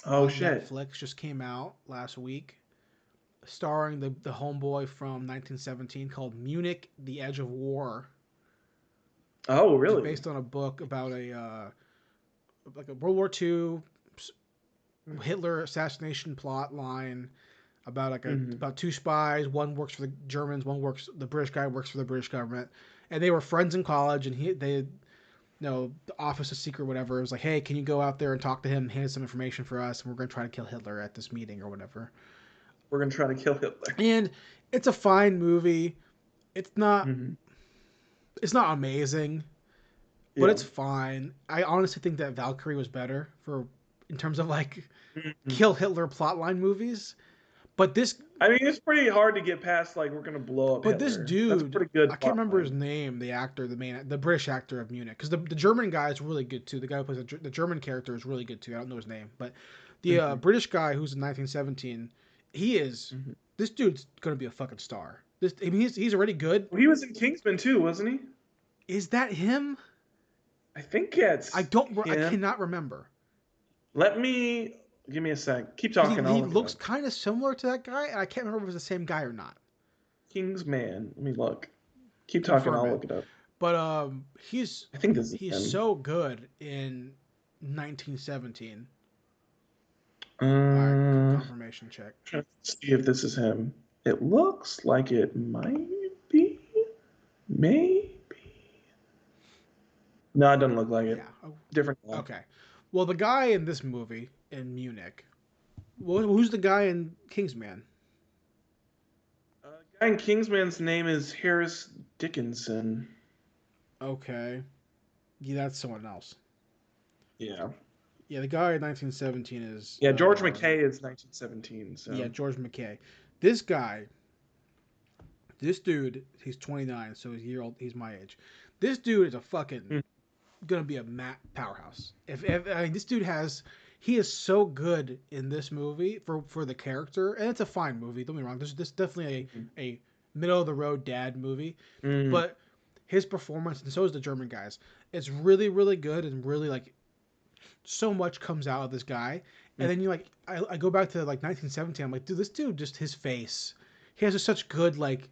Oh on shit! Netflix just came out last week, starring the homeboy from 1917 called Munich: The Edge of War. Oh really? It's based on a book about a World War II Hitler assassination plot line about about 2 spies. One works for the Germans, the British guy works for the British government, and they were friends in college. And the Office of Secret whatever was like, hey, can you go out there and talk to him, and hand some information for us, and we're gonna try to kill Hitler at this meeting or whatever. We're gonna try to kill Hitler. And it's a fine movie. It's not. It's not amazing, but it's fine. I honestly think that Valkyrie was better in terms of like kill Hitler plotline movies. But this, I mean, it's pretty hard to get past like we're gonna blow up. But Hitler. this dude, that's pretty good. I can't remember his name. The actor, the British actor of Munich, because the German guy is really good too. The guy who plays the German character is really good too. I don't know his name, but the British guy who's in 1917, he is. This dude's gonna be a fucking star. He's already good. Well, he was in Kingsman too, wasn't he? Is that him? I think it's. I cannot remember. Give me a sec. Keep talking. He looks kind of similar to that guy, and I can't remember if it was the same guy or not. Kingsman. Let me look. Keep talking. I'll look it up. But I think this is him. so good in 1917. Confirmation check. Trying to see if this is him. It looks like it might be. Maybe. No, it doesn't look like it. Yeah. Different guy. Okay. Well, the guy in this movie in Munich. Well, who's the guy in Kingsman? Guy in Kingsman's name is Harris Dickinson. Okay. Yeah, that's someone else. Yeah. Yeah, the guy in 1917 is. Yeah, George McKay is 1917. So. Yeah, George McKay. This guy, this dude, he's 29, so he's a year old. He's my age. This dude is a fucking gonna be a powerhouse. If I mean, this dude he is so good in this movie for the character, and it's a fine movie. Don't get me wrong. This definitely a middle of the road dad movie, but his performance, and so is the German guys. It's really really good, and really like so much comes out of this guy. And then I go back to like 1917. I'm like, dude, this dude, just his face, he has just such good like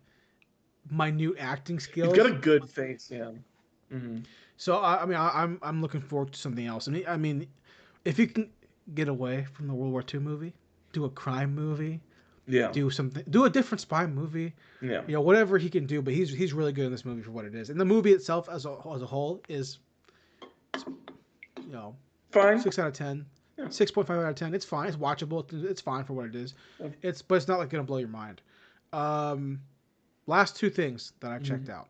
minute acting skills. He's got a good face, yeah. Mm-hmm. So I mean, I'm looking forward to something else. I mean, if you can get away from the World War II movie, do a crime movie, do a different spy movie, whatever he can do. But he's really good in this movie for what it is, and the movie itself as a whole is, fine, 6 out of 10. 6.5 out of 10. It's fine. It's watchable. It's fine for what it is. But it's not like gonna blow your mind. Last two things that I checked out.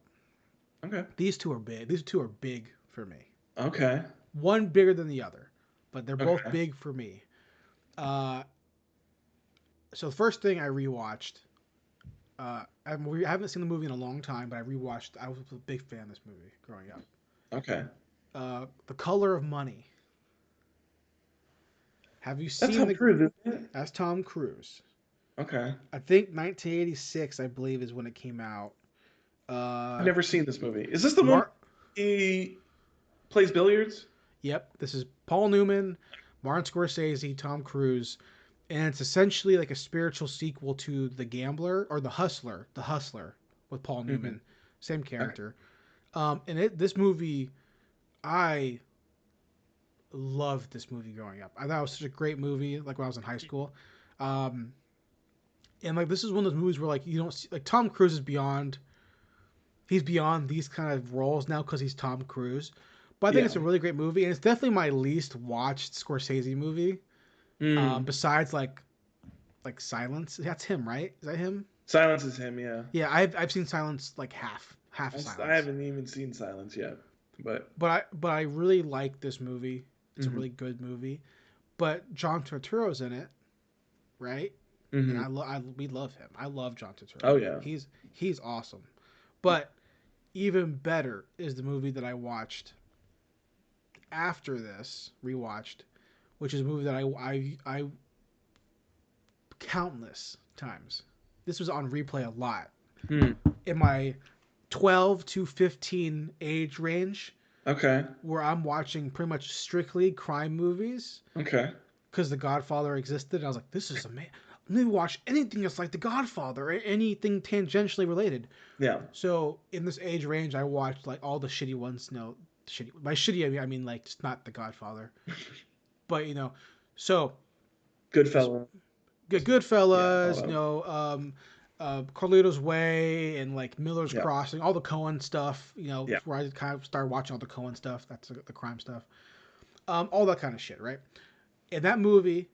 Okay. These two are big. These two are big for me. Okay. One bigger than the other, but they're both big for me. So the first thing I rewatched, I haven't seen the movie in a long time, but I rewatched. I was a big fan of this movie growing up. Okay. The Color of Money. Have you seen That's Tom Cruise, isn't it? That's Tom Cruise. Okay. I think 1986, I believe, is when it came out. I've never seen this movie. Is this the one he plays billiards? Yep. This is Paul Newman, Martin Scorsese, Tom Cruise, and it's essentially like a spiritual sequel to The Gambler or The Hustler with Paul Newman, same character. And this movie, I loved this movie growing up. I thought it was such a great movie, like when I was in high school. And like this is one of those movies where like you don't see, like Tom Cruise is beyond. He's beyond these kind of roles now because he's Tom Cruise. But I think it's a really great movie, and it's definitely my least watched Scorsese movie. Besides like Silence. That's him, right? Is that him? Silence is him, yeah. Yeah, I've seen Silence like half of Silence. I haven't even seen Silence yet, but I really like this movie. It's a really good movie, but John Turturro's in it, right? And we love him. I love John Turturro. Oh yeah, he's awesome. But even better is the movie that I watched after this, rewatched, which is a movie that I countless times. This was on replay a lot in my 12 to 15 age range. Okay. Where I'm watching pretty much strictly crime movies. Okay. Because The Godfather existed. I was like, this is amazing. Let me watch anything that's like The Godfather or anything tangentially related. Yeah. So in this age range, I watched like all the shitty ones. No, shitty. By shitty, I mean like just not The Godfather. But so. Goodfellas. Goodfellas. Carlito's Way and like Miller's Crossing, all the Coen stuff, where I kind of started watching all the Coen stuff. That's the crime stuff. All that kind of shit, right? In that movie,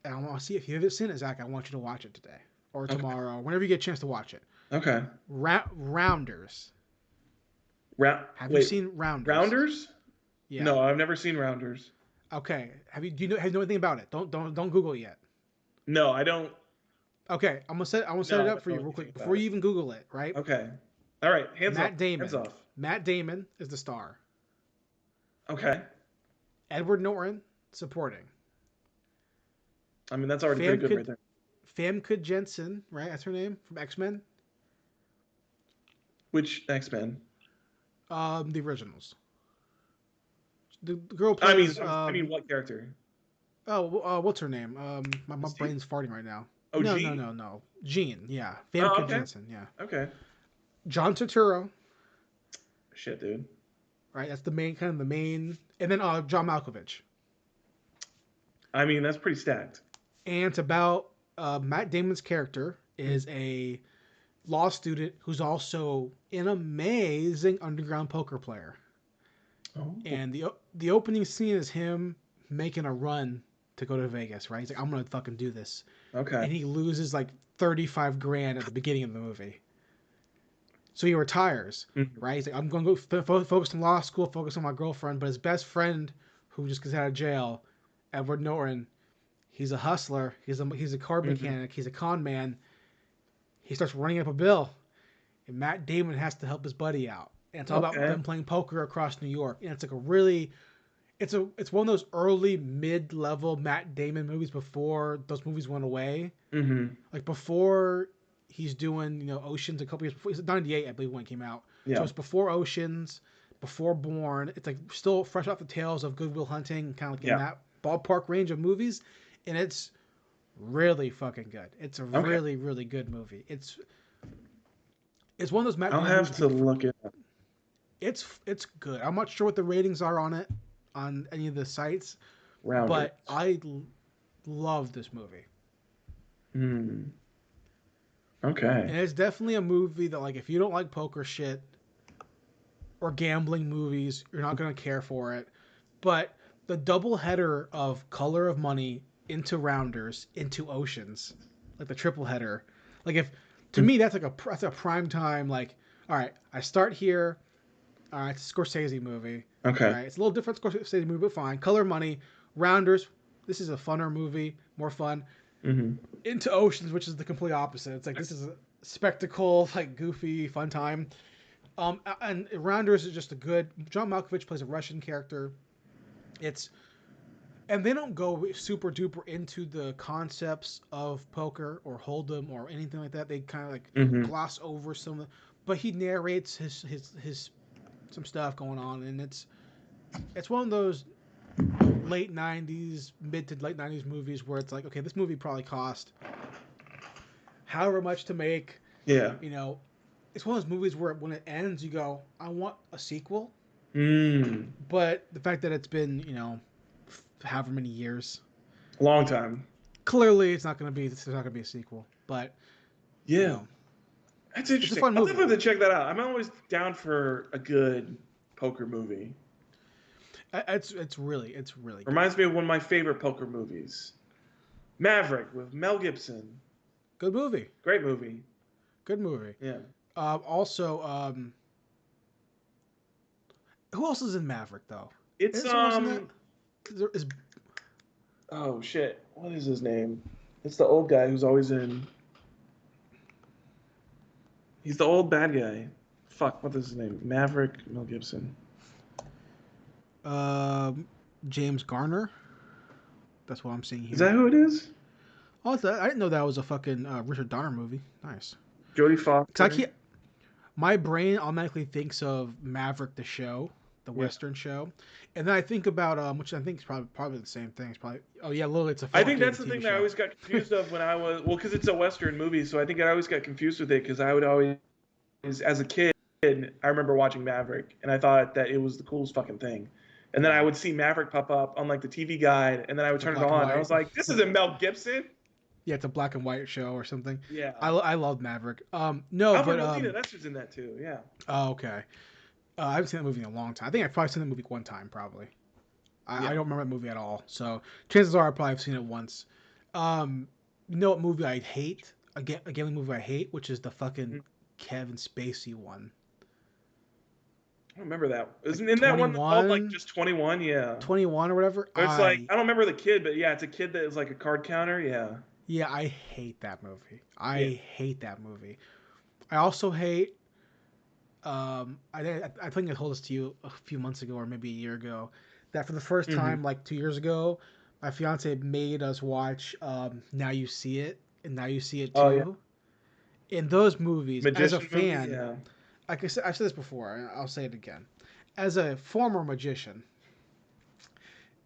and I want to see if you haven't seen it, Zach, I want you to watch it today or tomorrow, whenever you get a chance to watch it. Okay. Rounders. Have you seen Rounders? Rounders? Yeah. No, I've never seen Rounders. Okay. Do you know anything about it? Don't Google it yet. No, I don't. Okay, I'm gonna set it up for you real quick before you even Google it, right? Okay. All right, hands off. Matt Damon is the star. Okay. Edward Norton supporting. I mean, that's already pretty good right there. Famke Jensen, right? That's her name from X-Men. Which X-Men? The originals. The girl plays. I mean, what character? Oh, what's her name? My brain's farting right now. Oh, no, Jean? No. Jean, yeah. Famke Jensen, yeah. Okay. John Turturro. Shit, dude. Right, that's the main, and then John Malkovich. I mean, that's pretty stacked. And it's about Matt Damon's character is a law student who's also an amazing underground poker player. Oh. And the opening scene is him making a run to go to Vegas, right? He's like, I'm going to fucking do this. Okay. And he loses like 35 grand at the beginning of the movie. So he retires, right? He's like, I'm going to go focus on law school, focus on my girlfriend. But his best friend, who just gets out of jail. Edward Norton, he's a hustler. He's a car mechanic. He's a con man. He starts running up a bill, and Matt Damon has to help his buddy out. And it's all about them playing poker across New York. And it's like a really, it's one of those early mid-level Matt Damon movies before those movies went away. Mm-hmm. Like before he's doing Oceans a couple years before. He's 98, I believe, when it came out. Yeah. So it's before Oceans, before Bourne. It's like still fresh off the tails of Good Will Hunting, kind of like in that ballpark range of movies, and it's really fucking good. It's a really, really good movie. It's one of those Matt Damon I'll have to look it up. It's good. I'm not sure what the ratings are on it on any of the sites, but I love this movie. Okay. And it's definitely a movie that, like, if you don't like poker shit or gambling movies, you're not going to care for it. But the double header of Color of Money into Rounders into Oceans, like the triple header, like if to me that's a prime time. Like, all right, I start here. All right, it's a Scorsese movie. Okay. All right, it's a little different Scorsese movie, but fine. Color of Money, Rounders. This is a funner movie, more fun. Mm-hmm. Into Oceans, which is the complete opposite. It's like this is a spectacle, like goofy, fun time. And Rounders is just a good. John Malkovich plays a Russian character. And they don't go super duper into the concepts of poker or hold'em or anything like that. They kind of like gloss over some of the, but he narrates his some stuff going on, and it's one of those late 90s, mid to late 90s movies where it's like, okay, this movie probably cost however much to make. Yeah. It's one of those movies where when it ends, you go, I want a sequel. But the fact that it's been, however many years, a long time. Clearly, there's not going to be a sequel. But that's interesting. It's a fun I'll movie. definitely have to check that out. I'm always down for a good poker movie. It's really good. Reminds me of one of my favorite poker movies, Maverick with Mel Gibson. Good movie. Great movie. Good movie. Yeah. Also, who else is in Maverick though? It's Is oh shit, what is his name? It's the old guy who's always in. He's the old bad guy. Fuck, what is his name? Maverick, Mel Gibson. James Garner. That's what I'm seeing here. Is that who it is? Oh, I didn't know that was a fucking Richard Donner movie. Nice. Jodie Foster. My brain automatically thinks of Maverick the show, the Western show, and then I think about which I think is probably the same thing. It's probably literally it's a. I think that's the TV thing show. that I always got confused of when I was because it's a Western movie, so I think I always got confused with it because I would always, as a kid, I remember watching Maverick and I thought that it was the coolest fucking thing, and then I would see Maverick pop up on like the TV guide, and then I would turn it on, and I was like, this isn't Mel Gibson. Yeah, it's a black and white show or something. Yeah. I love Maverick. Alfred Molina, that's who's in that too. Yeah. Oh, okay. I haven't seen that movie in a long time. I think I've probably seen that movie one time, probably. I don't remember that movie at all. So chances are I probably have seen it once. You know what movie I hate? A gambling movie I hate, which is the fucking Kevin Spacey one. I don't remember that. Isn't Like that one 21? called like just 21? Yeah. 21 or whatever. It's like I don't remember the kid, but yeah, it's a kid that is like a card counter. Yeah. Yeah, I hate that movie. I hate that movie. I also hate. I think I told this to you a few months ago or maybe a year ago, that for the first time, like 2 years ago, my fiance made us watch Now You See It and Now You See It Too. Oh, yeah. In those movies, Magician as a fan, movie, like I said, I've said this before, and I'll say it again. As a former magician,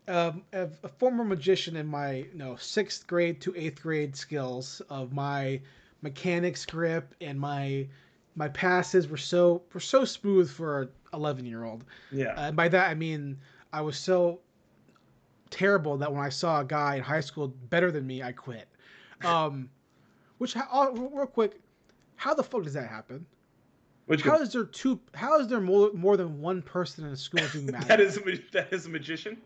a former magician in my 6th grade to 8th grade skills of my mechanics grip and my passes were so smooth for an 11-year-old. Yeah. And by that I mean I was so terrible that when I saw a guy in high school better than me, I quit. Real quick, how the fuck does that happen? How is there more than one person in a school doing magic? that is a magician?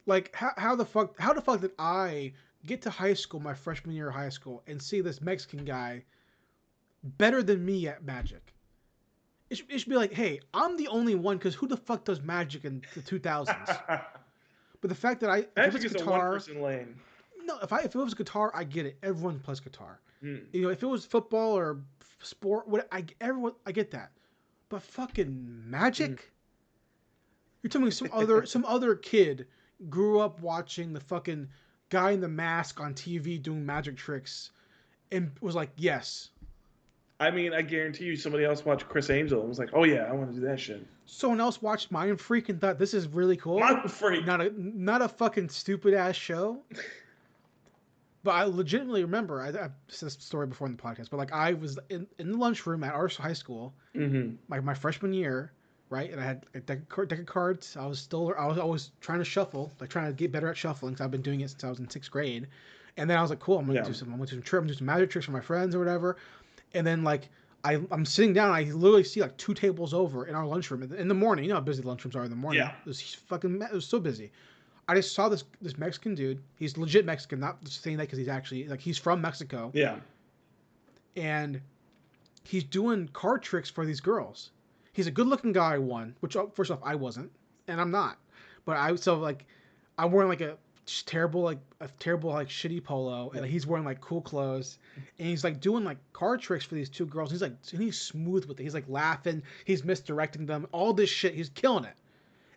Like how the fuck did I get to high school, my freshman year of high school, and see this Mexican guy better than me at magic? It should be like, hey, I'm the only one, because who the fuck does magic in the 2000s? But the fact that if Magic it's is a guitar, one-person lane. no, if it was guitar, I get it. Everyone plays guitar. Mm. You know, if it was football or sport, I get that. But fucking Magic? You're telling me some other kid grew up watching the fucking guy in the mask on TV doing magic tricks and was like, yes. I mean, I guarantee you somebody else watched Chris Angel and was like, oh yeah, I want to do that shit. Someone else watched Mind Freak and thought this is really cool. Mind Freak. Not a fucking stupid ass show. But I legitimately remember, I've said this story before in the podcast, but like I was in the lunchroom at our high school, like my freshman year, right? And I had a deck of cards. I was always trying to shuffle, like trying to get better at shuffling because I've been doing it since I was in 6th grade. And then I was like, cool, I'm gonna do some magic tricks for my friends or whatever. And then like I'm sitting down, and I literally see like 2 tables over in our lunchroom in the morning. You know how busy the lunchrooms are in the morning. Yeah. It was so busy. I just saw this Mexican dude. He's legit Mexican, not just saying that because he's actually like he's from Mexico. Yeah. And he's doing card tricks for these girls. He's a good-looking guy. Which first off I wasn't, and I'm not. But I'm wearing like a terrible shitty polo, and he's wearing like cool clothes, and he's like doing like card tricks for these 2 girls. He's smooth with it. He's like laughing. He's misdirecting them. All this shit. He's killing it.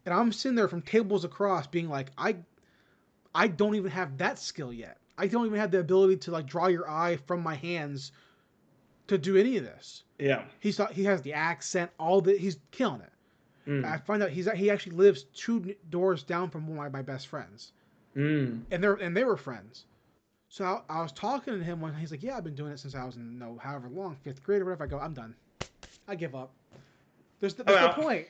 And I'm sitting there from tables across being like, I don't even have that skill yet. I don't even have the ability to like draw your eye from my hands to do any of this. Yeah. He has the accent, he's killing it. Mm. I find out he actually lives 2 doors down from one of my best friends. Mm. And they were friends. So I was talking to him when he's like, yeah, I've been doing it since I was in however long, 5th grade or whatever. I go, I'm done. I give up. There's no point.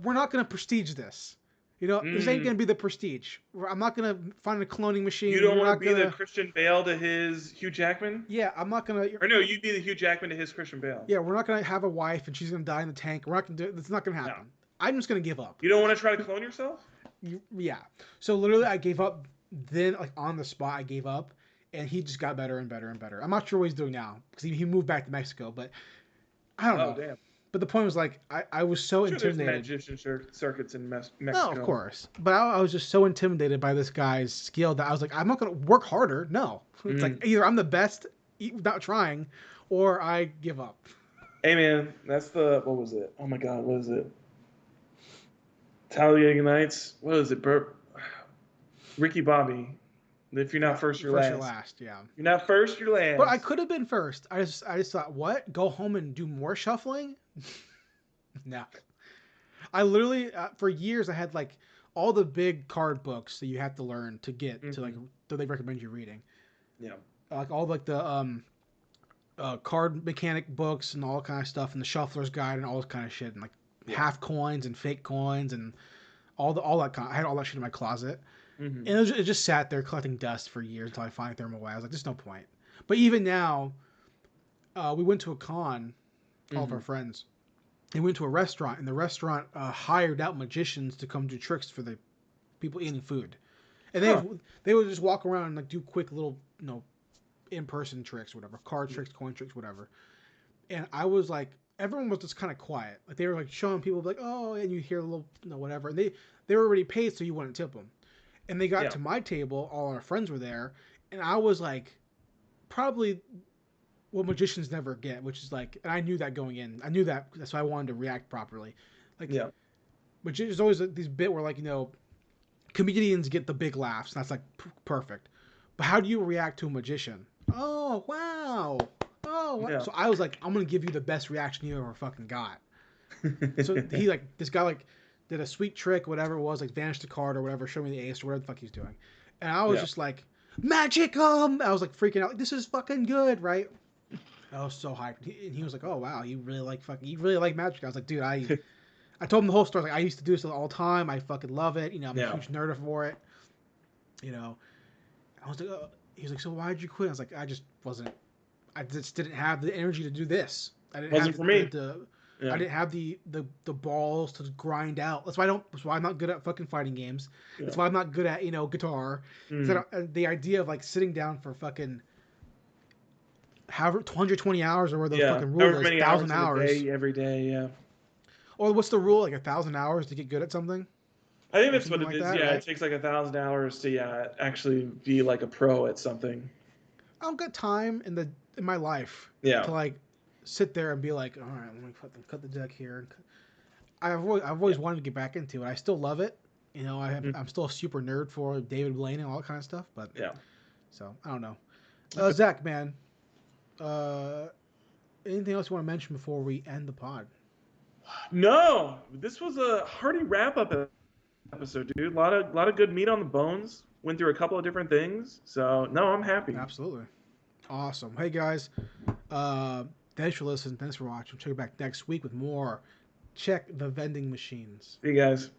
We're not going to prestige this. You know, this ain't going to be the prestige. I'm not going to find a cloning machine. You don't want to be the Christian Bale to his Hugh Jackman? Yeah, I'm not going to. Or no, you'd be the Hugh Jackman to his Christian Bale. Yeah, we're not going to have a wife and she's going to die in the tank. We're not going to do it. It's not going to happen. No. I'm just going to give up. You don't want to try to clone yourself? Yeah. So literally, I gave up. Then, like on the spot, I gave up, and he just got better and better and better. I'm not sure what he's doing now because he moved back to Mexico, but I don't know. Damn. But the point was like I was so intimidated. There's magician circuits in Mexico. No, of course. But I was just so intimidated by this guy's skill that I was like, I'm not going to work harder. No. It's like either I'm the best without trying, or I give up. Hey man, that's what was it? Oh my God, what is it? Talladega Nights. What is it? Ricky Bobby. If you're not first, you're last. You're last, yeah. You're not first, you're last. But I could have been first. I just thought, what? Go home and do more shuffling? No. I literally, for years, I had like all the big card books that you have to learn to get to like that they recommend you reading. Yeah. Like all like the card mechanic books and all kind of stuff, and the Shuffler's Guide and all this kind of shit, and like half coins and fake coins and all that kind. I had all that shit in my closet. And it just sat there collecting dust for years until I finally threw them away. I was like, there's no point. But even now, we went to a con, all of our friends, and we went to a restaurant, and the restaurant hired out magicians to come do tricks for the people eating food. And they would just walk around and like do quick little, in-person tricks or whatever, card tricks, coin tricks, whatever. And I was like, everyone was just kind of quiet. Like they were like showing people like, oh, and you hear a little, whatever. And they were already paid, so you wouldn't tip them. And they got to my table, all our friends were there, and I was like, probably what magicians never get, which is like, and I knew that going in. I knew that, that's why I wanted to react properly. Like, but there's always these bit where like, comedians get the big laughs, and that's like perfect. But how do you react to a magician? Oh, wow. Oh, wow. So I was like, I'm going to give you the best reaction you ever fucking got. So he like, this guy like, did a sweet trick, whatever it was, like vanished a card or whatever, show me the ace or whatever the fuck he's doing. And I was just like, magic! I was like freaking out. This is fucking good, right? I was so hyped. And he was like, oh wow, you really like magic. I was like, dude, I told him the whole story. Like, I used to do this all the time. I fucking love it. I'm a huge nerd for it. I was like, he was like, so why'd you quit? I was like, I just didn't have the energy to do this. Wasn't for me. I didn't have the balls to grind out. That's why I'm not good at fucking fighting games. Yeah. That's why I'm not good at guitar. The idea of like sitting down for fucking however 120 hours or where the fucking rule is 1,000 hours every day. Yeah. Or what's the rule? Like 1,000 hours to get good at something? I think or that's what something it like is. that, Yeah, right? it takes like 1,000 hours to actually be like a pro at something. I don't got time in my life Yeah. to like sit there and be like, all right, let me cut the deck here. I've always wanted to get back into it. I still love it. You know, I'm still a super nerd for David Blaine and all that kind of stuff. But Yeah. so I don't know. Zach, man, anything else you want to mention before we end the pod? No, this was a hearty wrap up episode, dude. A lot of good meat on the bones. Went through a couple of different things. So no, I'm happy. Absolutely. Awesome. Hey guys, thanks for listening. Thanks for watching. Check you back next week with more Check the Vending Machines. See you guys.